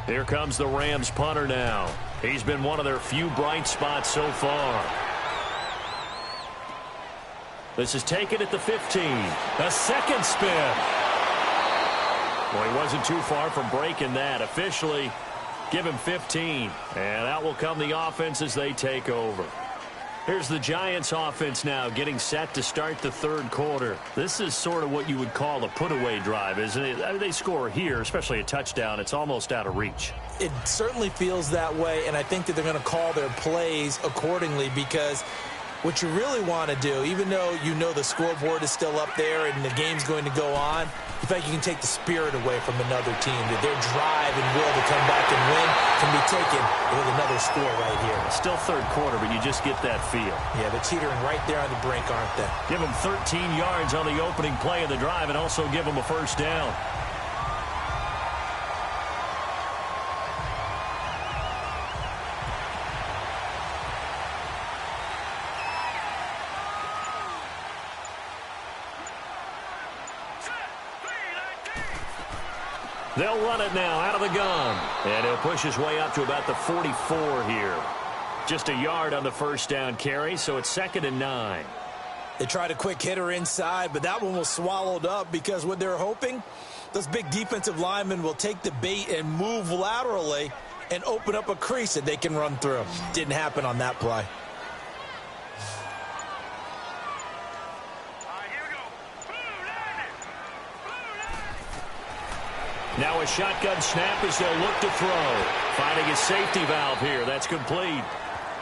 Here comes the Rams punter now. He's been one of their few bright spots so far. This is taken at the 15. A second spin. Well, he wasn't too far from breaking that. Officially, give him 15. And out will come the offense as they take over. Here's the Giants offense now getting set to start the third quarter. This is sort of what you would call a put-away drive, isn't it? I mean, they score here, especially a touchdown. It's almost out of reach. It certainly feels that way, and I think that they're going to call their plays accordingly because what you really want to do, even though you know the scoreboard is still up there and the game's going to go on, you feel like you can take the spirit away from another team, that their drive and will to come back and win can be taken with another score right here. Still third quarter, but you just get that feel. Yeah, they're teetering right there on the brink, aren't they? Give them 13 yards on the opening play of the drive and also give them a first down. They'll run it now out of the gun. And he'll push his way up to about the 44 here. Just a yard on the first down carry, so it's 2nd and 9. They tried a quick hitter inside, but that one was swallowed up because what they're hoping, those big defensive linemen will take the bait and move laterally and open up a crease that they can run through. Didn't happen on that play. Now a shotgun snap as they'll look to throw. Finding his safety valve here. That's complete.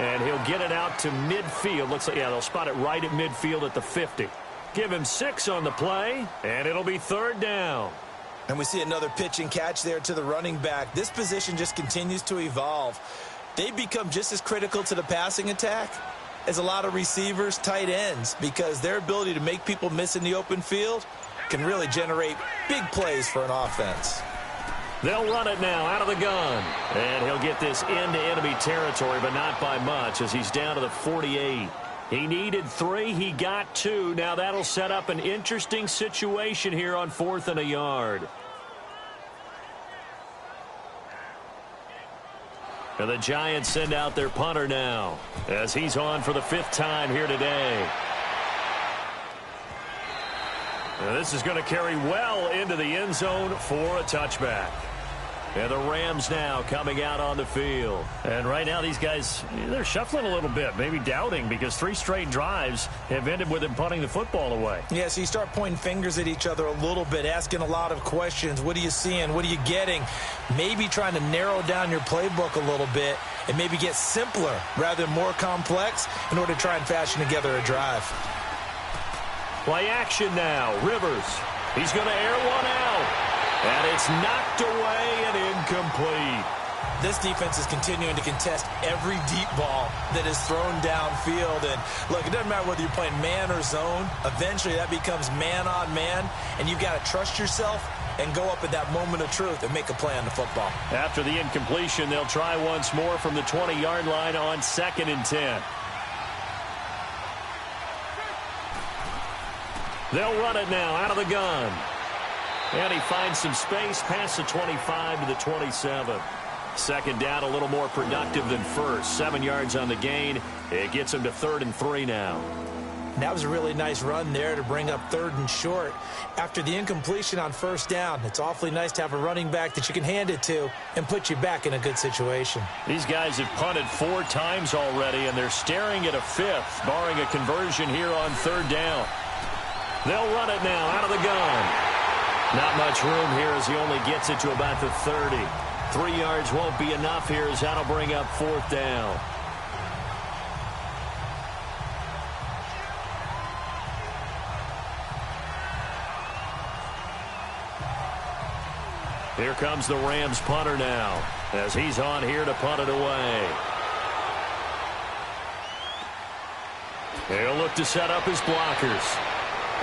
And he'll get it out to midfield. Looks like, yeah, they'll spot it right at midfield at the 50. Give him 6 on the play, and it'll be third down. And we see another pitch and catch there to the running back. This position just continues to evolve. They become just as critical to the passing attack as a lot of receivers, tight ends, because their ability to make people miss in the open field can really generate big plays for an offense. They'll run it now out of the gun. And he'll get this into enemy territory, but not by much as he's down to the 48. He needed 3. He got 2. Now that'll set up an interesting situation here on 4th and a yard. And the Giants send out their punter now as he's on for the 5th time here today. And this is going to carry well into the end zone for a touchback. And the Rams now coming out on the field. And right now these guys, they're shuffling a little bit, maybe doubting, because 3 straight drives have ended with them punting the football away. Yeah, so you start pointing fingers at each other a little bit, asking a lot of questions. What are you seeing? What are you getting? Maybe trying to narrow down your playbook a little bit and maybe get simpler rather than more complex in order to try and fashion together a drive. Play action now. Rivers. He's going to air one out. And it's knocked away and incomplete. This defense is continuing to contest every deep ball that is thrown downfield. And look, it doesn't matter whether you're playing man or zone. Eventually that becomes man on man. And you've got to trust yourself and go up at that moment of truth and make a play on the football. After the incompletion, they'll try once more from the 20-yard line on 2nd and 10. They'll run it now out of the gun. And he finds some space past the 25 to the 27. Second down, a little more productive than first. 7 yards on the gain. It gets him to 3rd and 3 now. That was a really nice run there to bring up 3rd and short. After the incompletion on 1st down, it's awfully nice to have a running back that you can hand it to and put you back in a good situation. These guys have punted 4 times already, and they're staring at a 5th, barring a conversion here on 3rd down. They'll run it now out of the gun. Not much room here as he only gets it to about the 30. 3 yards won't be enough here as that'll bring up 4th down. Here comes the Rams punter now as he's on here to punt it away. He'll look to set up his blockers.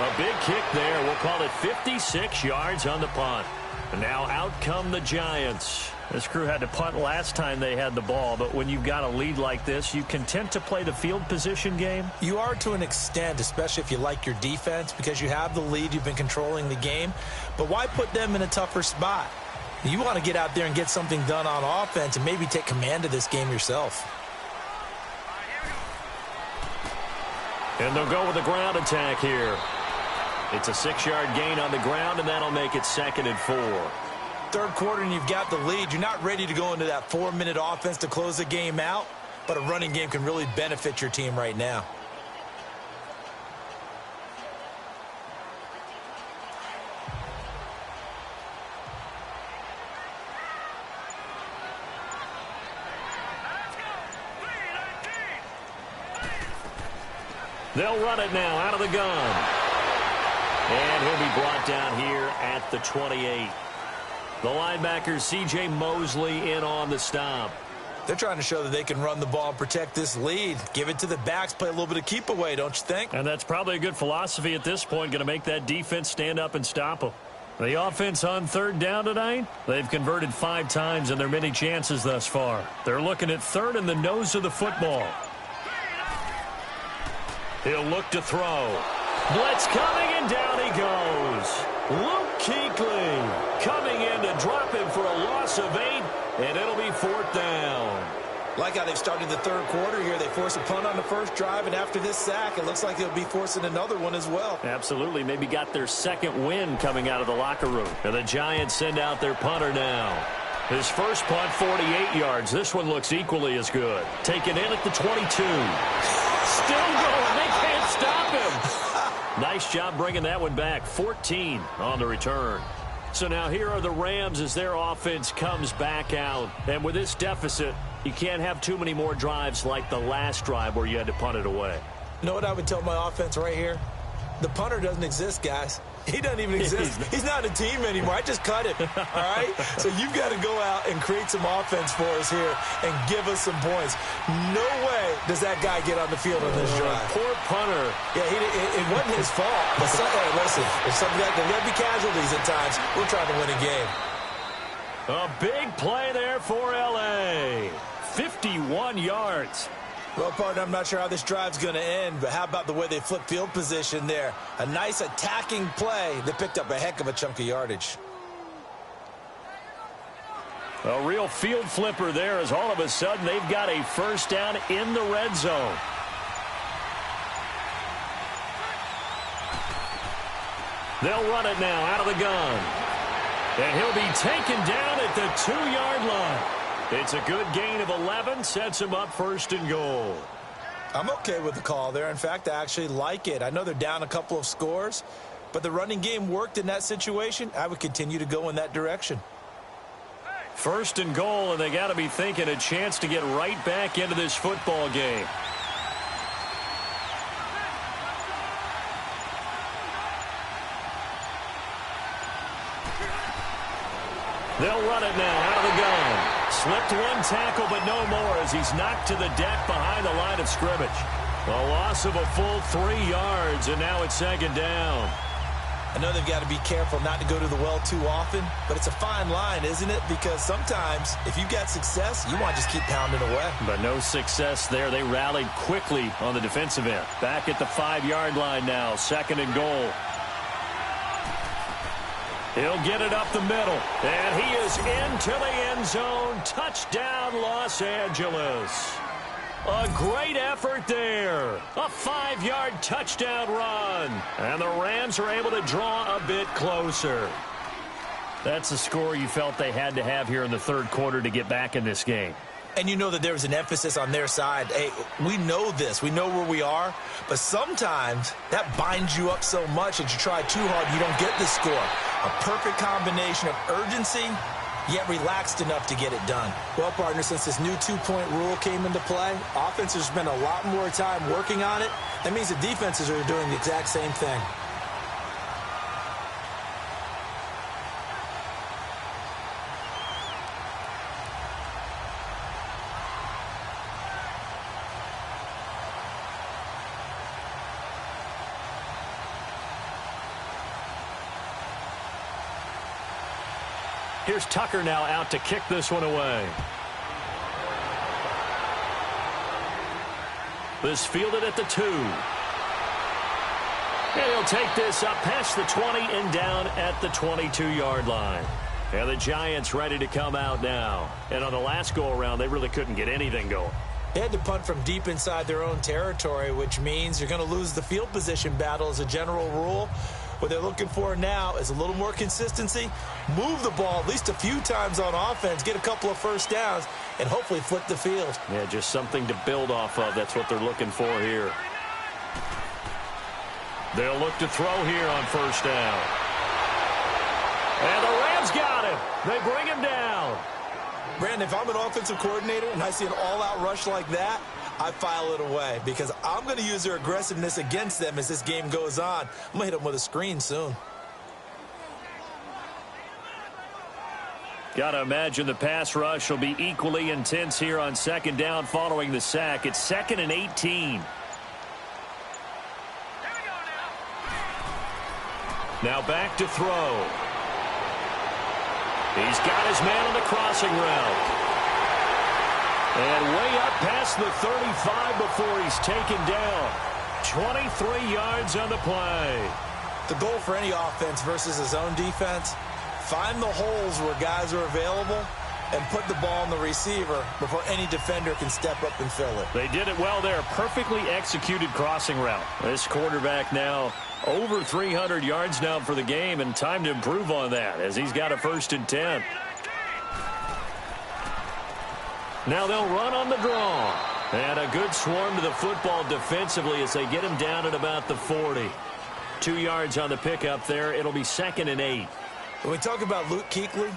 A big kick there. We'll call it 56 yards on the punt. And now out come the Giants. This crew had to punt last time they had the ball, but when you've got a lead like this, you content to play the field position game? You are to an extent, especially if you like your defense, because you have the lead, you've been controlling the game. But why put them in a tougher spot? You want to get out there and get something done on offense and maybe take command of this game yourself. And they'll go with the ground attack here. It's a 6-yard gain on the ground, and that'll make it 2nd and 4. 3rd quarter, and you've got the lead. You're not ready to go into that 4-minute offense to close the game out, but a running game can really benefit your team right now. They'll run it now out of the gun. And he'll be brought down here at the 28. The linebacker, C.J. Mosley, in on the stop. They're trying to show that they can run the ball and protect this lead. Give it to the backs, play a little bit of keep away, don't you think? And that's probably a good philosophy at this point, going to make that defense stand up and stop them. The offense on 3rd down tonight, they've converted 5 times in their many chances thus far. They're looking at 3rd in the nose of the football. He'll look to throw. Blitz coming, and down he goes. Luke Kuechly coming in to drop him for a loss of 8, and it'll be 4th down. Like how they've started the 3rd quarter here. They force a punt on the 1st drive, and after this sack, it looks like they'll be forcing another one as well. Absolutely. Maybe got their 2nd win coming out of the locker room. And the Giants send out their punter now. His first punt, 48 yards. This one looks equally as good. Taken in at the 22. Still going. They can't stop him. Nice job bringing that one back. 14 on the return. So now here are the Rams as their offense comes back out. And with this deficit, you can't have too many more drives like the last drive where you had to punt it away. You know what I would tell my offense right here? The punter doesn't exist, guys. He doesn't even exist. He's not a team anymore. I just cut him, all right? So you've got to go out and create some offense for us here and give us some points. No way does that guy get on the field on this drive. Poor punter. Yeah, it wasn't his fault. But hey, listen, if something like there'll be casualties at times, we're trying to win a game. A big play there for L.A. 51 yards. Well, partner, I'm not sure how this drive's going to end, but how about the way they flip field position there? A nice attacking play that picked up a heck of a chunk of yardage. A real field flipper there as all of a sudden they've got a 1st down in the red zone. They'll run it now out of the gun. And he'll be taken down at the 2-yard line. It's a good gain of 11, sets him up 1st and goal. I'm okay with the call there. In fact, I actually like it. I know they're down a couple of scores, but the running game worked in that situation. I would continue to go in that direction. 1st and goal, and they got to be thinking a chance to get right back into this football game. They'll run it now out of the gun. Slipped one tackle, but no more as he's knocked to the deck behind the line of scrimmage. A loss of a full 3 yards, and now it's 2nd down. I know they've got to be careful not to go to the well too often, but it's a fine line, isn't it? Because sometimes, if you've got success, you want to just keep pounding away. But no success there. They rallied quickly on the defensive end. Back at the 5-yard line now, 2nd and goal. He'll get it up the middle, and he is into the end zone. Touchdown, Los Angeles. A great effort there. A 5-yard touchdown run. And the Rams are able to draw a bit closer. That's the score you felt they had to have here in the third quarter to get back in this game. And you know that there was an emphasis on their side. Hey, we know this. We know where we are. But sometimes that binds you up so much that you try too hard, you don't get the score. A perfect combination of urgency, yet relaxed enough to get it done. Well, partner, since this new two-point rule came into play, offenses spend a lot more time working on it. That means the defenses are doing the exact same thing. Here's Tucker now out to kick this one away. This fielded at the 2. And he'll take this up past the 20 and down at the 22-yard line. And the Giants ready to come out now. And on the last go-around, they really couldn't get anything going. They had to punt from deep inside their own territory, which means you're going to lose the field position battle as a general rule. What they're looking for now is a little more consistency, move the ball at least a few times on offense, get a couple of first downs, and hopefully flip the field. Yeah, just something to build off of. That's what they're looking for here. They'll look to throw here on first down. And the Rams got him. They bring him down. Brandon, if I'm an offensive coordinator and I see an all-out rush like that, I file it away because I'm going to use their aggressiveness against them as this game goes on. I'm going to hit them with a screen soon. Got to imagine the pass rush will be equally intense here on second down following the sack. It's 2nd and 18. Now back to throw. He's got his man on the crossing route. And way up past the 35 before he's taken down. 23 yards on the play. The goal for any offense versus his own defense, find the holes where guys are available and put the ball on the receiver before any defender can step up and fill it. They did it well there. Perfectly executed crossing route. This quarterback now over 300 yards now for the game, and time to improve on that as he's got a 1st and 10. Now they'll run on the draw. And a good swarm to the football defensively as they get him down at about the 40. 2 yards on the pickup there. It'll be 2nd and 8. When we talk about Luke Kuechly,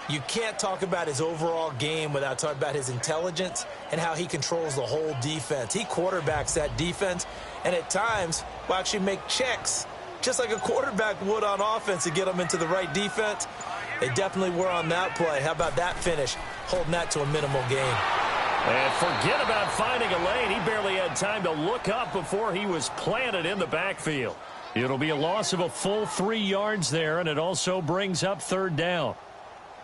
you can't talk about his overall game without talking about his intelligence and how he controls the whole defense. He quarterbacks that defense and at times will actually make checks just like a quarterback would on offense to get them into the right defense. They definitely were on that play. How about that finish? Holding that to a minimal gain. And forget about finding a lane. He barely had time to look up before he was planted in the backfield. It'll be a loss of a full 3 yards there, and it also brings up 3rd down.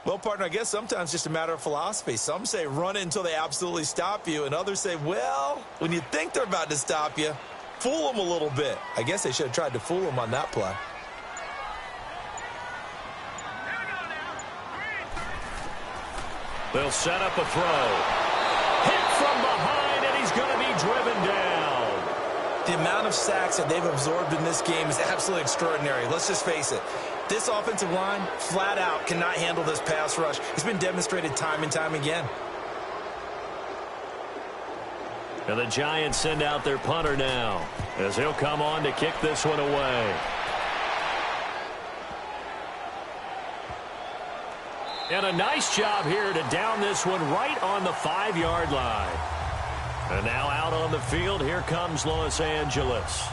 Well, partner, I guess sometimes just a matter of philosophy. Some say run it until they absolutely stop you, and others say, well, when you think they're about to stop you, fool them a little bit. I guess they should have tried to fool them on that play. They'll set up a throw. Hit from behind, and he's going to be driven down. The amount of sacks that they've absorbed in this game is absolutely extraordinary. Let's just face it. This offensive line, flat out, cannot handle this pass rush. It's been demonstrated time and time again. And the Giants send out their punter now as he'll come on to kick this one away. And a nice job here to down this one right on the 5-yard line. And now out on the field, here comes Los Angeles.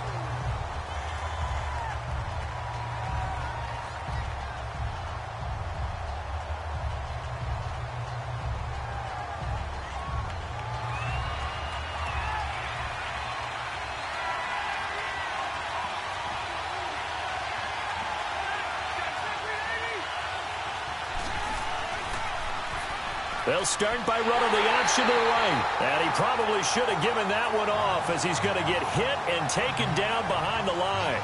They'll start by running the option to the right. And he probably should have given that one off as he's going to get hit and taken down behind the line.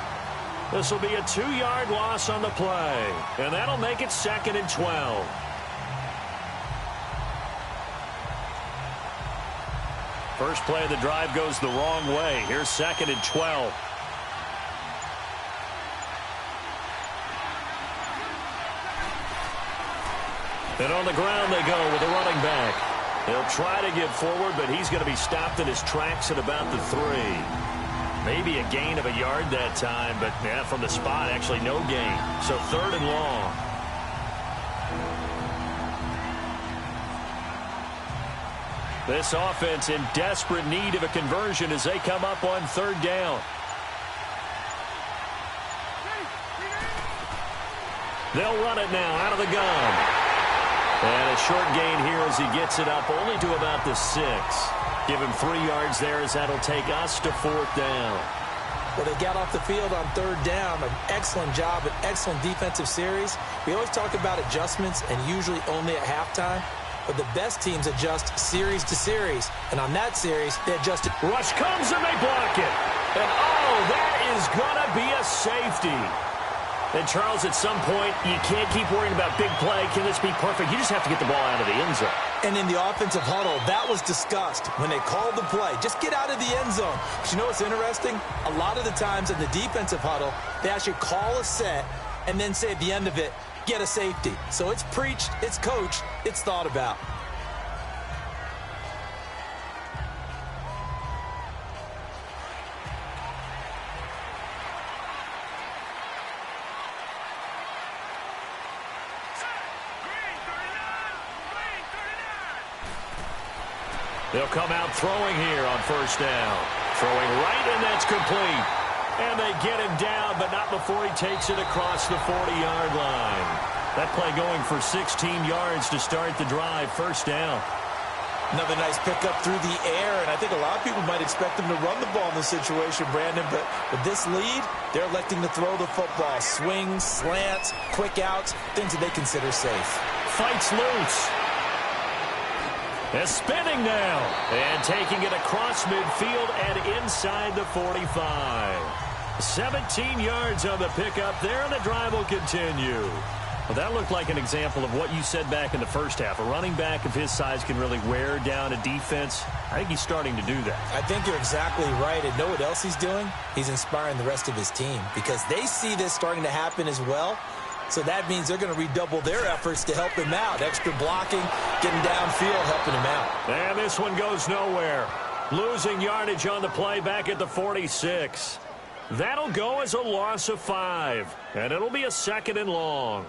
This will be a 2-yard loss on the play, and that'll make it 2nd and 12. First play of the drive goes the wrong way. Here's 2nd and 12. And on the ground they go with the running back. He'll try to get forward, but he's going to be stopped in his tracks at about the 3. Maybe a gain of a yard that time, but yeah, from the spot, actually no gain. So 3rd and long. This offense in desperate need of a conversion as they come up on 3rd down. They'll run it now out of the gun. And a short gain here as he gets it up only to about the 6. Give him 3 yards there as that'll take us to 4th down. Well, they got off the field on 3rd down. An excellent job, an excellent defensive series. We always talk about adjustments and usually only at halftime. But the best teams adjust series to series. And on that series, they adjusted. Rush comes and they block it. And, oh, that is going to be a safety. And, Charles, at some point, you can't keep worrying about big play. Can this be perfect? You just have to get the ball out of the end zone. And in the offensive huddle, that was discussed when they called the play. Just get out of the end zone. But you know what's interesting? A lot of the times in the defensive huddle, they actually call a set and then say at the end of it, get a safety. So it's preached, it's coached, it's thought about. They'll come out throwing here on 1st down. Throwing right, and that's complete. And they get him down, but not before he takes it across the 40-yard line. That play going for 16 yards to start the drive. 1st down. Another nice pickup through the air, and I think a lot of people might expect them to run the ball in this situation, Brandon, but with this lead, they're electing to throw the football. Swings, slants, quick outs, things that they consider safe. Fights loose. Is spinning now and taking it across midfield and inside the 45. 17 yards on the pickup there, and the drive will continue. Well, that looked like an example of what you said back in the first half. A running back of his size can really wear down a defense. I think he's starting to do that. I think you're exactly right. And know what else he's doing? He's inspiring the rest of his team because they see this starting to happen as well. So that means they're going to redouble their efforts to help him out. Extra blocking, getting downfield, helping him out. And this one goes nowhere. Losing yardage on the play back at the 46. That'll go as a loss of 5. And it'll be a 2nd and long.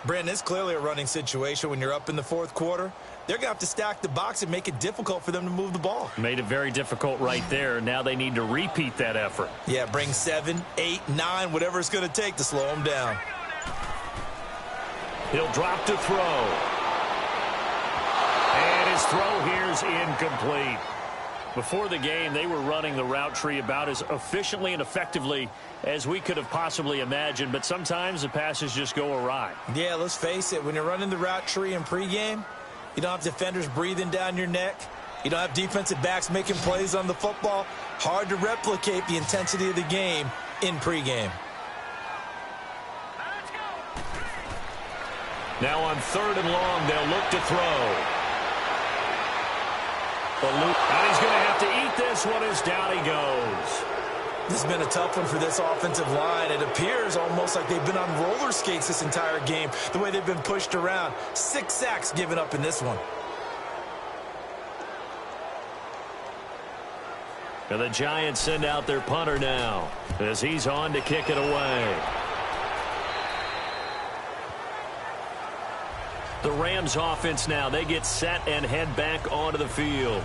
Brandon, it's clearly a running situation when you're up in the 4th quarter. They're going to have to stack the box and make it difficult for them to move the ball. Made it very difficult right there. Now they need to repeat that effort. Yeah, bring 7, 8, 9, whatever it's going to take to slow them down. He'll drop to throw. And his throw here's incomplete. Before the game, they were running the route tree about as efficiently and effectively as we could have possibly imagined, but sometimes the passes just go awry. Yeah, let's face it. When you're running the route tree in pregame, you don't have defenders breathing down your neck. You don't have defensive backs making plays on the football. Hard to replicate the intensity of the game in pregame. Now on 3rd and long, they'll look to throw. And he's going to have to eat this one as down he goes. This has been a tough one for this offensive line. It appears almost like they've been on roller skates this entire game, the way they've been pushed around. 6 sacks given up in this one. And the Giants send out their punter now as he's on to kick it away. The Rams offense now, they get set and head back onto the field.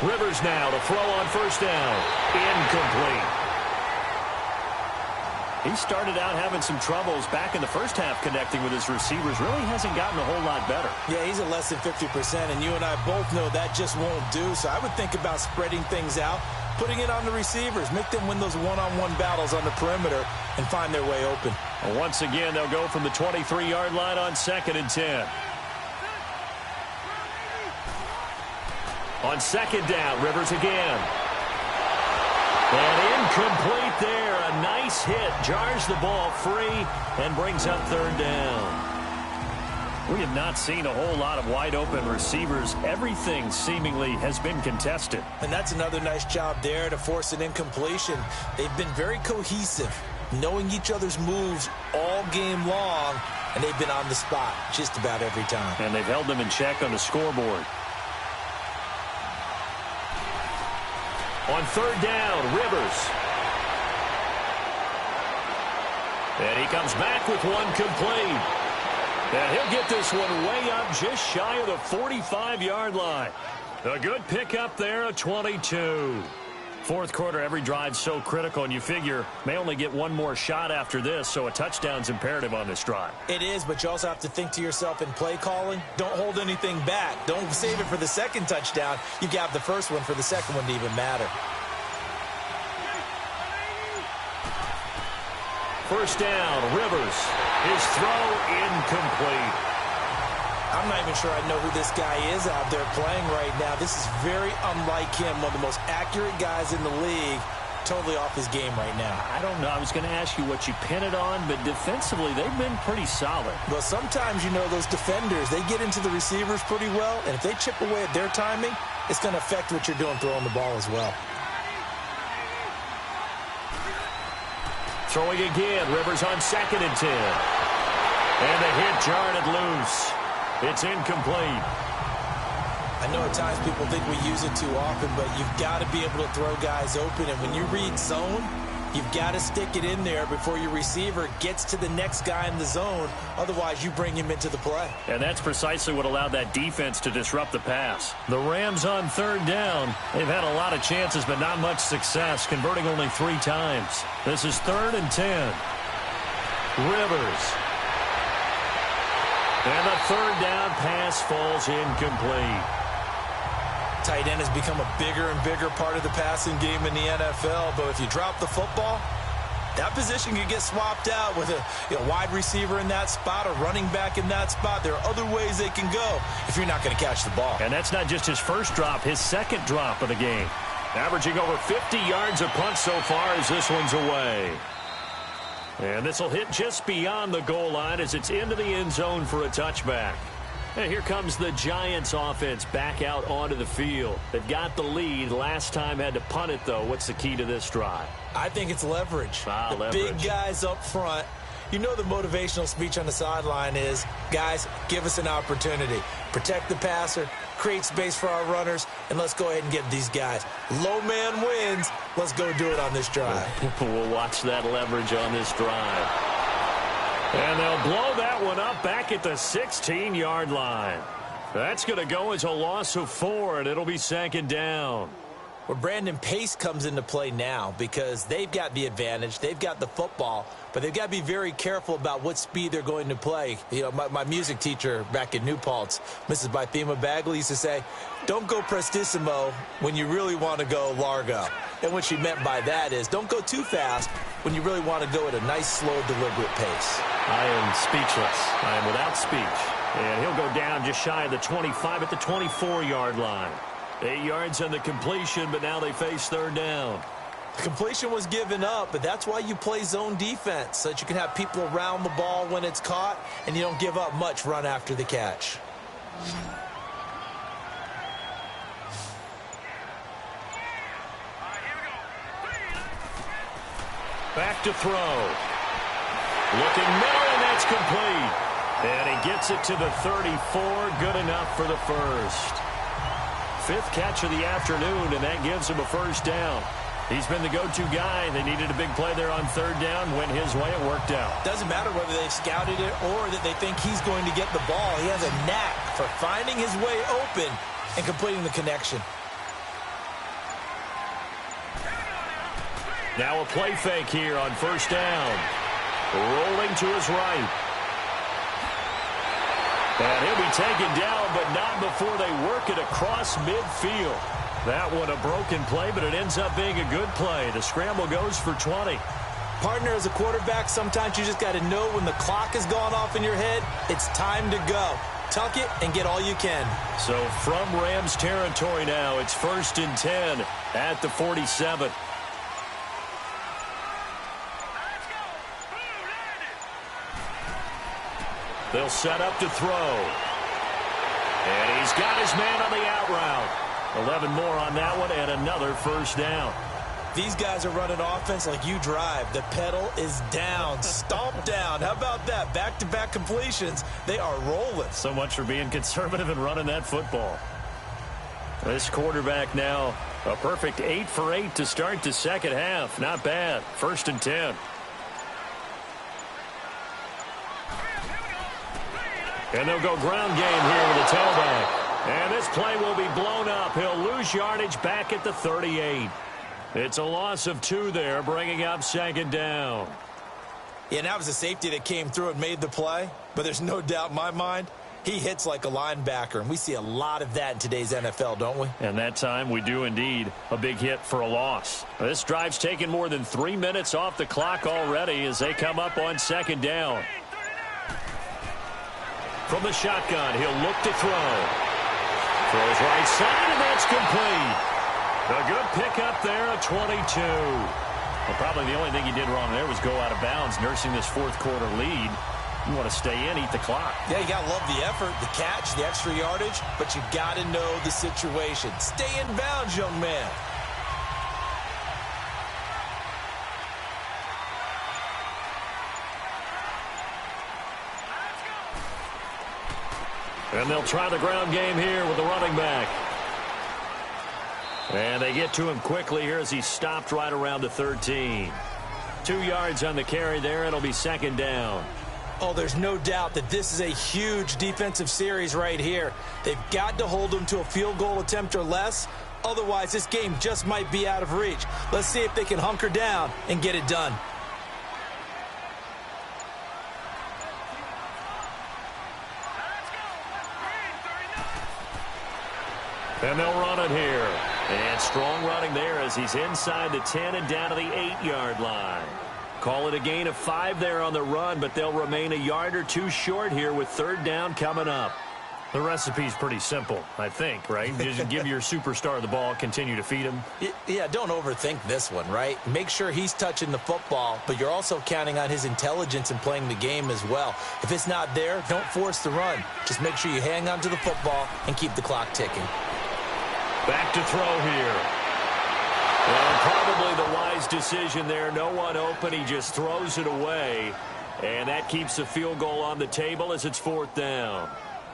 Rivers now to throw on 1st down. Incomplete. He started out having some troubles back in the first half connecting with his receivers. Really hasn't gotten a whole lot better. Yeah, he's at less than 50%, and you and I both know that just won't do. So I would think about spreading things out, putting it on the receivers, make them win those one-on-one battles on the perimeter and find their way open. Well, once again, they'll go from the 23-yard line on 2nd and 10. On 2nd down, Rivers again. And incomplete there. A nice hit. Jars the ball free and brings up 3rd down. We have not seen a whole lot of wide-open receivers. Everything seemingly has been contested. And that's another nice job there to force an incompletion. They've been very cohesive, knowing each other's moves all game long, and they've been on the spot just about every time. And they've held them in check on the scoreboard. On 3rd down, Rivers. And he comes back with one complete. And he'll get this one way up just shy of the 45-yard line. A good pickup there, a 22. Fourth quarter, every drive's so critical, and you figure may only get one more shot after this, so a touchdown's imperative on this drive. It is, but you also have to think to yourself in play calling, don't hold anything back. Don't save it for the second touchdown. You got the first one for the second one to even matter. First down, Rivers. His throw incomplete. I'm not even sure I know who this guy is out there playing right now. This is very unlike him, one of the most accurate guys in the league. Totally off his game right now. I don't know. I was going to ask you what you pin it on, but defensively, they've been pretty solid. Well, sometimes, you know, those defenders, they get into the receivers pretty well, and if they chip away at their timing, it's going to affect what you're doing throwing the ball as well. Throwing again, Rivers on 2nd and 10. And the hit jarred it loose. It's incomplete. I know at times people think we use it too often, but you've got to be able to throw guys open. And when you read zone, you've got to stick it in there before your receiver gets to the next guy in the zone. Otherwise, you bring him into the play. And that's precisely what allowed that defense to disrupt the pass. The Rams on 3rd down. They've had a lot of chances, but not much success, converting only 3 times. This is 3rd and 10. Rivers. And the 3rd down pass falls incomplete. Tight end has become a bigger and bigger part of the passing game in the NFL, but if you drop the football, that position can get swapped out with a wide receiver in that spot, a running back in that spot. There are other ways they can go if you're not going to catch the ball. And that's not just his first drop, his second drop of the game. Averaging over 50 yards a punt so far as this one's away. And this will hit just beyond the goal line as it's into the end zone for a touchback. And here comes the Giants offense back out onto the field. They've got the lead. Last time had to punt it, though. What's the key to this drive? I think it's leverage. Leverage. Big guys up front. You know the motivational speech on the sideline is, guys, give us an opportunity. Protect the passer, create space for our runners, and let's go ahead and get these guys. Low man wins. Let's go do it on this drive. We'll watch that leverage on this drive. And they'll blow that one up back at the 16-yard line. That's going to go as a loss of 4, and it'll be 2nd down. Where Brandon Pace comes into play now because they've got the advantage. They've got the football, but they've got to be very careful about what speed they're going to play. You know, my music teacher back in New Paltz, Mrs. Bythema Bagley, used to say, don't go prestissimo when you really want to go largo. And what she meant by that is don't go too fast when you really want to go at a nice, slow, deliberate pace. I am speechless. I am without speech. And he'll go down just shy of the 25 at the 24-yard line. 8 yards on the completion, but now they face 3rd down. The completion was given up, but that's why you play zone defense, so that you can have people around the ball when it's caught, and you don't give up much run after the catch. Back to throw. Looking middle, and that's complete. And he gets it to the 34. Good enough for the first. 5th catch of the afternoon, and that gives him a first down. He's been the go-to guy. They needed a big play there on 3rd down. Went his way. It worked out. Doesn't matter whether they've scouted it or that they think he's going to get the ball. He has a knack for finding his way open and completing the connection. Now a play fake here on first down. Rolling to his right. And he'll be taken down, but not before they work it across midfield. That one a broken play, but it ends up being a good play. The scramble goes for 20. Partner, as a quarterback, sometimes you just got to know when the clock has gone off in your head, it's time to go. Tuck it and get all you can. So from Rams territory now, it's 1st and 10 at the 47. They'll set up to throw. And he's got his man on the out route. 11 more on that one and another first down. These guys are running offense like you drive. The pedal is down. Stomp down. How about that? Back-to-back completions. They are rolling. So much for being conservative and running that football. This quarterback now a perfect 8 for 8 to start the second half. Not bad. 1st and 10. And they'll go ground game here with a tailback. And this play will be blown up. He'll lose yardage back at the 38. It's a loss of 2 there, bringing up 2nd down. Yeah, and that was a safety that came through and made the play. But there's no doubt in my mind, he hits like a linebacker. And we see a lot of that in today's NFL, don't we? And that time we do indeed. A big hit for a loss. This drive's taken more than 3 minutes off the clock already as they come up on 2nd down. From the shotgun, he'll look to throw. Throws right side, and that's complete. A good pickup there at 22. Well, probably the only thing he did wrong there was go out of bounds, nursing this 4th quarter lead. You want to stay in, eat the clock. Yeah, you got to love the effort, the catch, the extra yardage, but you got to know the situation. Stay in bounds, young man. And they'll try the ground game here with the running back. And they get to him quickly here as he stopped right around the 13. 2 yards on the carry there. It'll be 2nd down. Oh, there's no doubt that this is a huge defensive series right here. They've got to hold them to a field goal attempt or less. Otherwise, this game just might be out of reach. Let's see if they can hunker down and get it done. And they'll run it here. And strong running there as he's inside the 10 and down to the 8-yard line. Call it a gain of 5 there on the run, but they'll remain a yard or 2 short here with 3rd down coming up. The recipe's pretty simple, I think, right? Just give your superstar the ball, continue to feed him. Yeah, don't overthink this one, right? Make sure he's touching the football, but you're also counting on his intelligence in playing the game as well. If it's not there, don't force the run. Just make sure you hang on to the football and keep the clock ticking. Back to throw here. Well, probably the wise decision there. No one open. He just throws it away. And that keeps the field goal on the table as it's 4th down.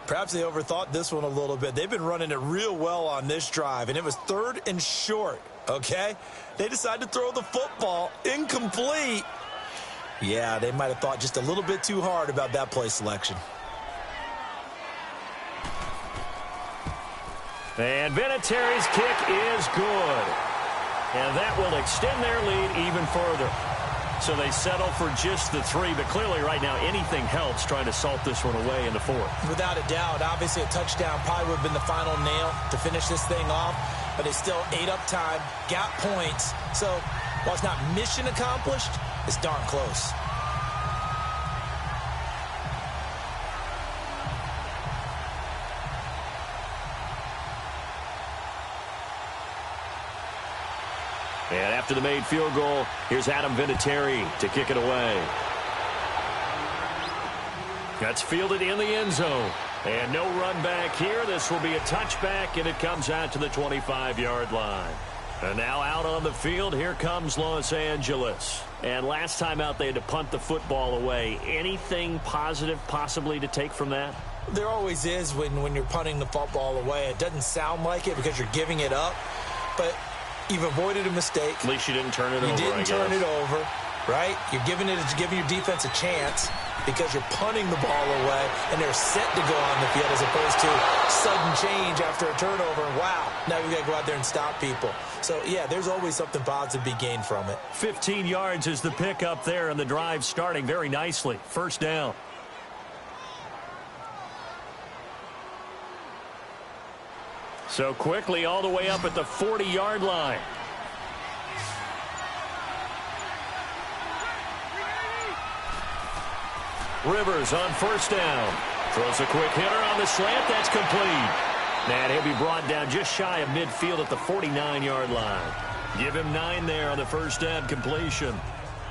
Perhaps they overthought this one a little bit. They've been running it real well on this drive, and it was 3rd and short, okay? They decided to throw the football incomplete. Yeah, they might have thought just a little bit too hard about that play selection. And Vinatieri's kick is good. And that will extend their lead even further. So they settle for just the 3, but clearly right now anything helps trying to salt this one away in the 4th. Without a doubt, obviously a touchdown probably would have been the final nail to finish this thing off, but they still ate up time, got points. So while it's not mission accomplished, it's darn close. And after the made field goal, here's Adam Vinatieri to kick it away. That's fielded in the end zone. And no run back here. This will be a touchback, and it comes out to the 25-yard line. And now out on the field, here comes Los Angeles. And last time out, they had to punt the football away. Anything positive possibly to take from that? There always is when you're punting the football away. It doesn't sound like it because you're giving it up, but you've avoided a mistake. At least you didn't turn it over, You didn't turn it over. right? You're giving your defense a chance because you're punting the ball away, and they're set to go on the field as opposed to sudden change after a turnover. And wow, now you got to go out there and stop people. So, yeah, there's always something positive to be gained from it. 15 yards is the pickup there, and the drive starting very nicely. First down. So quickly all the way up at the 40-yard line. Rivers on first down. Throws a quick hitter on the slant. That's complete. And he'll be brought down just shy of midfield at the 49-yard line. Give him 9 there on the first down completion.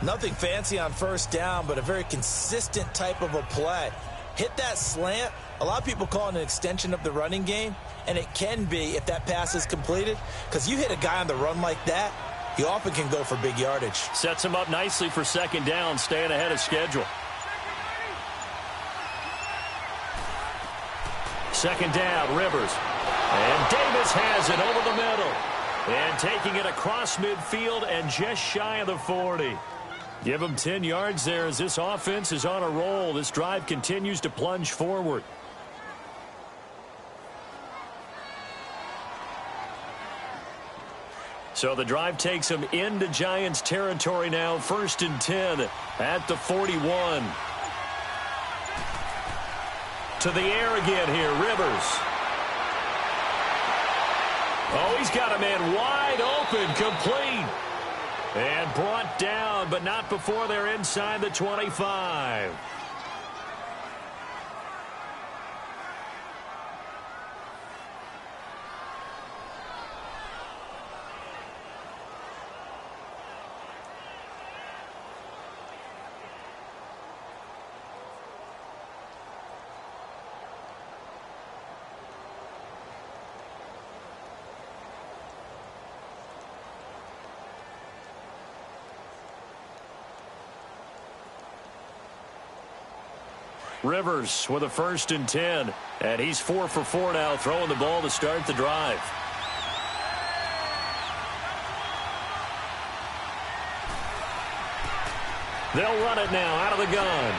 Nothing fancy on first down, but a very consistent type of a play. Hit that slant. A lot of people call it an extension of the running game, and it can be if that pass is completed, because you hit a guy on the run like that, he often can go for big yardage. Sets him up nicely for second down, staying ahead of schedule. Second down, Rivers. And Davis has it over the middle. And taking it across midfield and just shy of the 40. Give him 10 yards there as this offense is on a roll. This drive continues to plunge forward. So the drive takes him into Giants territory now. First and 10 at the 41. To the air again here, Rivers. Oh, he's got a man wide open, complete. And brought down, but not before they're inside the 25. Rivers with a first and 10. And he's 4 for 4 now, throwing the ball to start the drive. They'll run it now out of the gun.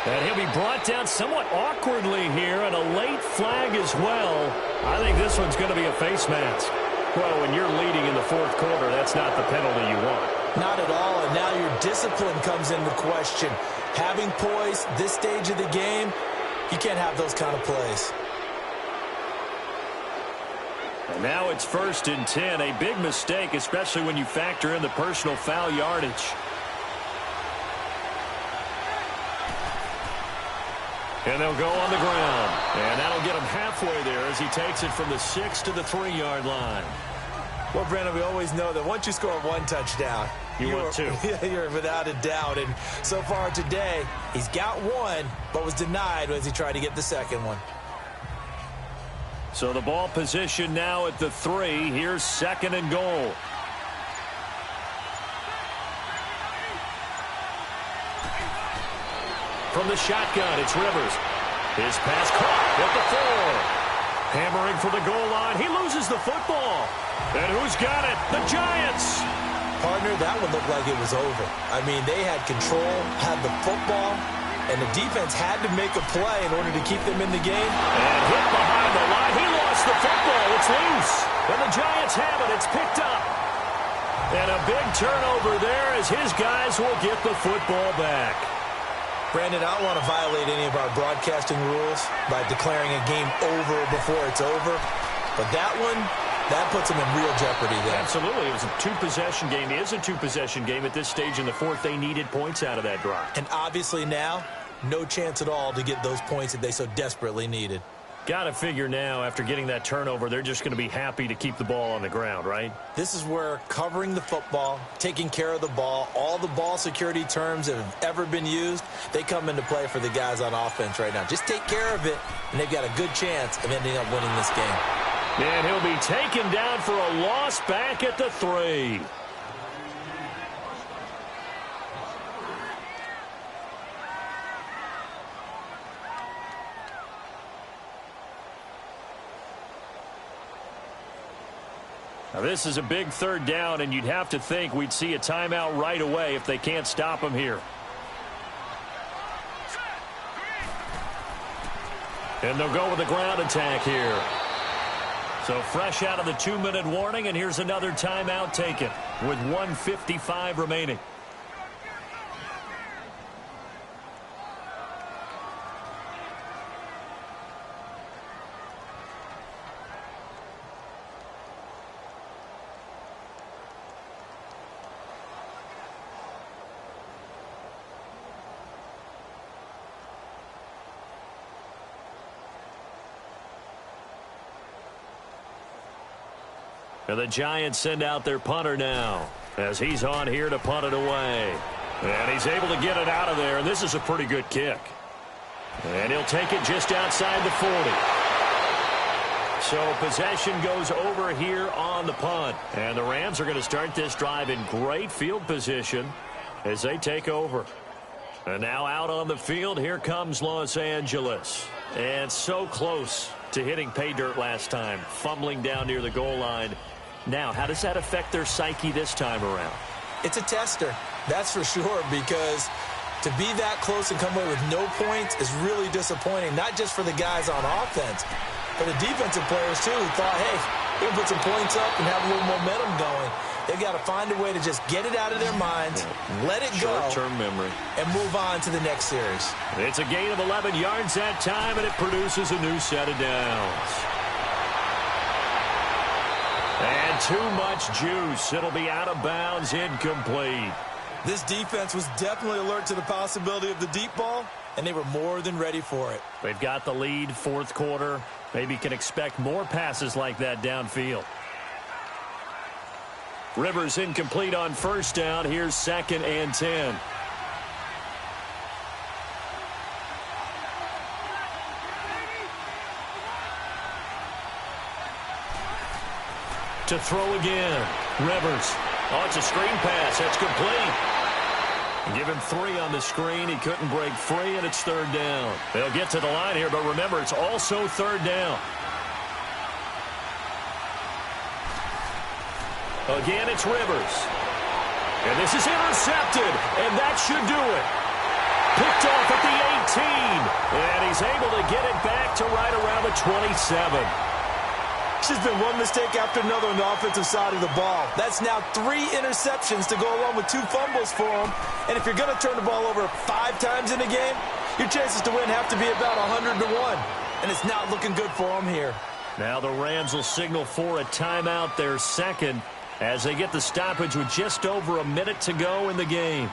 And he'll be brought down somewhat awkwardly here, and a late flag as well. I think this one's going to be a face mask. Well, when you're leading in the fourth quarter, that's not the penalty you want. Not at all, and now your discipline comes into question. Having poise this stage of the game, you can't have those kind of plays. And now it's first and 10. A big mistake, especially when you factor in the personal foul yardage. And they'll go on the ground. And that'll get him halfway there as he takes it from the 6 to the 3-yard line. Well, Brandon, we always know that once you score one touchdown, you're without a doubt. And so far today, he's got one, but was denied as he tried to get the second one. So the ball position now at the 3. Here's second and goal. From the shotgun, it's Rivers. His pass caught at the 4. Hammering for the goal line. He loses the football. And who's got it? The Giants. Partner, that one looked like it was over. I mean, they had control, had the football, and the defense had to make a play in order to keep them in the game. And hit behind the line. He lost the football. It's loose. And the Giants have it. It's picked up. And a big turnover there as his guys will get the football back. Brandon, I don't want to violate any of our broadcasting rules by declaring a game over before it's over. But that one, that puts them in real jeopardy there. Absolutely. It was a two-possession game. It is a two-possession game at this stage in the fourth. They needed points out of that drive. And obviously now, no chance at all to get those points that they so desperately needed. Got to figure now, after getting that turnover, they're just going to be happy to keep the ball on the ground, right? This is where covering the football, taking care of the ball, all the ball security terms that have ever been used, they come into play for the guys on offense right now. Just take care of it, and they've got a good chance of ending up winning this game. And he'll be taken down for a loss back at the 3. Now, this is a big third down, and you'd have to think we'd see a timeout right away if they can't stop him here. And they'll go with the ground attack here. So fresh out of the 2-minute warning, and here's another timeout taken with 1:55 remaining. And the Giants send out their punter now as he's on here to punt it away. And he's able to get it out of there, and this is a pretty good kick. And he'll take it just outside the 40. So possession goes over here on the punt. And the Rams are going to start this drive in great field position as they take over. And now out on the field, here comes Los Angeles. And so close to hitting pay dirt last time, fumbling down near the goal line. Now, how does that affect their psyche this time around? It's a tester, that's for sure, because to be that close and come away with no points is really disappointing, not just for the guys on offense, but the defensive players, too, who thought, hey, we can put some points up and have a little momentum going. They've got to find a way to just get it out of their minds, let it go, short-term memory, and move on to the next series. It's a gain of 11 yards that time, and it produces a new set of downs. And too much juice. It'll be out of bounds, incomplete. This defense was definitely alert to the possibility of the deep ball, and they were more than ready for it. They've got the lead, fourth quarter. Maybe can expect more passes like that downfield. Rivers incomplete on first down. Here's 2nd and 10. To throw again. Rivers. Oh, it's a screen pass. That's complete. Give him 3 on the screen. He couldn't break free, and it's 3rd down. They'll get to the line here, but remember, it's also 3rd down. Again, it's Rivers. And this is intercepted, and that should do it. Picked off at the 18, and he's able to get it back to right around the 27. There's been one mistake after another on the offensive side of the ball. That's now 3 interceptions to go along with 2 fumbles for him. And if you're going to turn the ball over 5 times in a game, your chances to win have to be about 100 to 1. And it's not looking good for him here. Now the Rams will signal for a timeout, their second, as they get the stoppage with just over a minute to go in the game.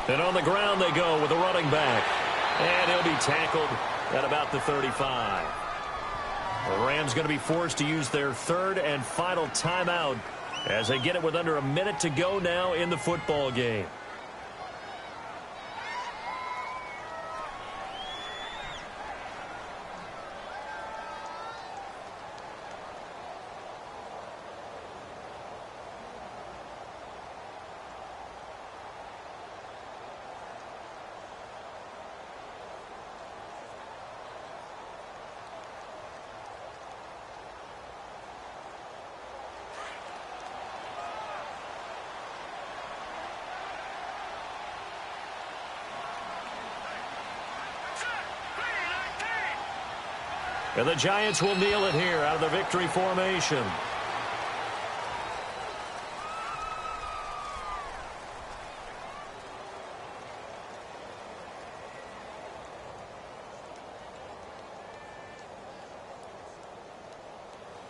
And on the ground they go with a running back. And he'll be tackled at about the 35. The Rams going to be forced to use their 3rd and final timeout as they get it with under a minute to go now in the football game. And the Giants will kneel it here out of the victory formation.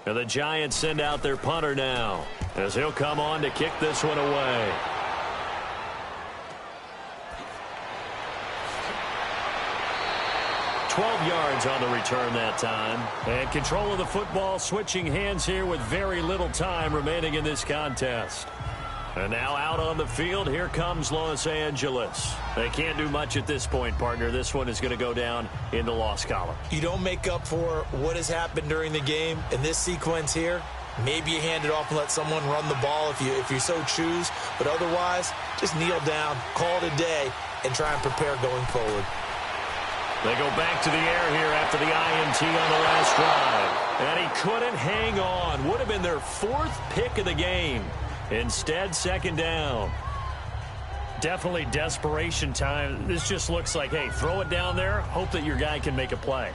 And the Giants send out their punter now as he'll come on to kick this one away. Yards on the return that time. And control of the football switching hands here with very little time remaining in this contest. And now out on the field, here comes Los Angeles. They can't do much at this point, partner. This one is going to go down in the loss column. You don't make up for what has happened during the game in this sequence here. Maybe you hand it off and let someone run the ball if you so choose. But otherwise, just kneel down, call it a day, and try and prepare going forward. They go back to the air here after the INT on the last drive. And he couldn't hang on. Would have been their 4th pick of the game. Instead, 2nd down. Definitely desperation time. This just looks like, hey, throw it down there, hope that your guy can make a play.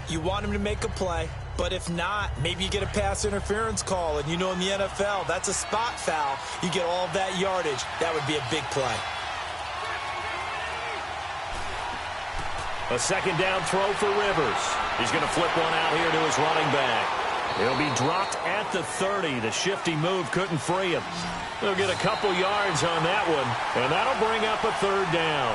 You want him to make a play, but if not, maybe you get a pass interference call, and you know in the NFL, that's a spot foul. You get all of that yardage. That would be a big play. A 2nd down throw for Rivers. He's going to flip one out here to his running back. He'll be dropped at the 30. The shifty move couldn't free him. They'll get a couple yards on that one, and that'll bring up a 3rd down.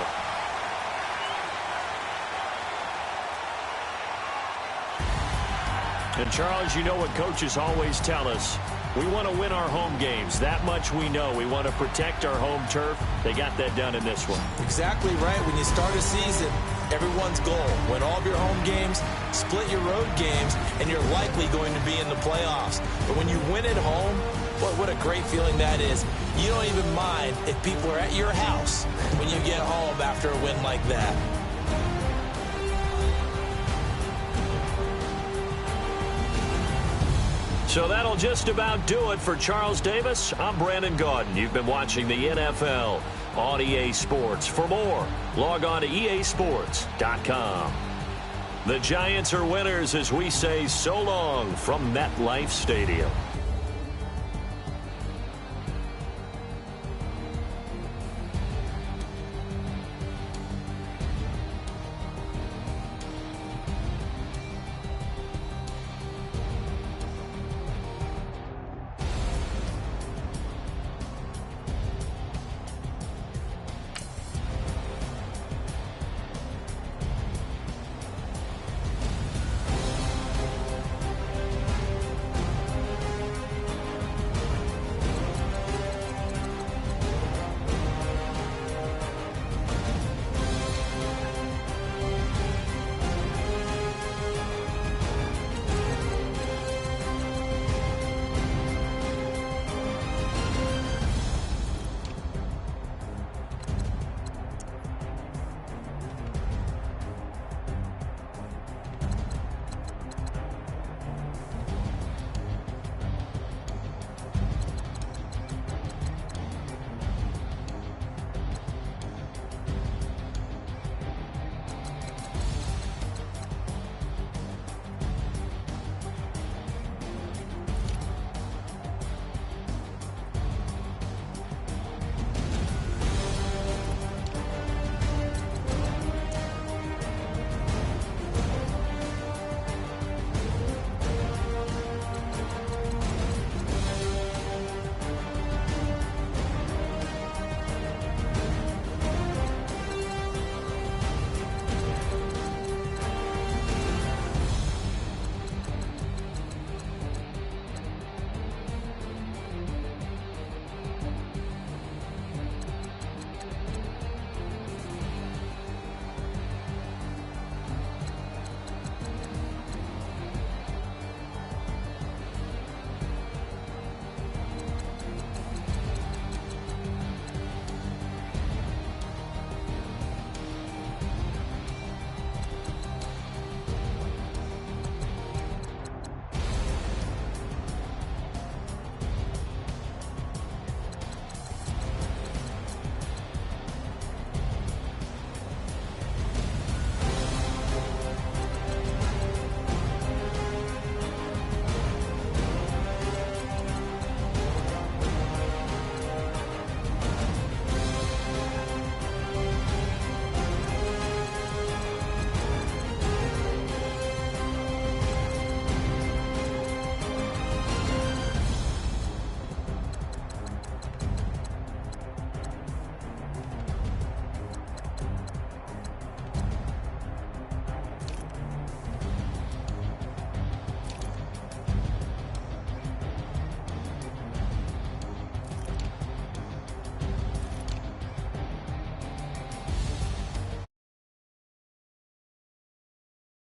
And, Charles, you know what coaches always tell us. We want to win our home games. That much we know. We want to protect our home turf. They got that done in this one. Exactly right. When you start a season, everyone's goal, win all of your home games, split your road games, and you're likely going to be in the playoffs. But when you win at home, boy, what a great feeling that is. You don't even mind if people are at your house when you get home after a win like that. So that'll just about do it for Charles Davis. I'm Brandon Gaudin. You've been watching the NFL on EA Sports. For more, log on to easports.com. The Giants are winners as we say so long from MetLife Stadium.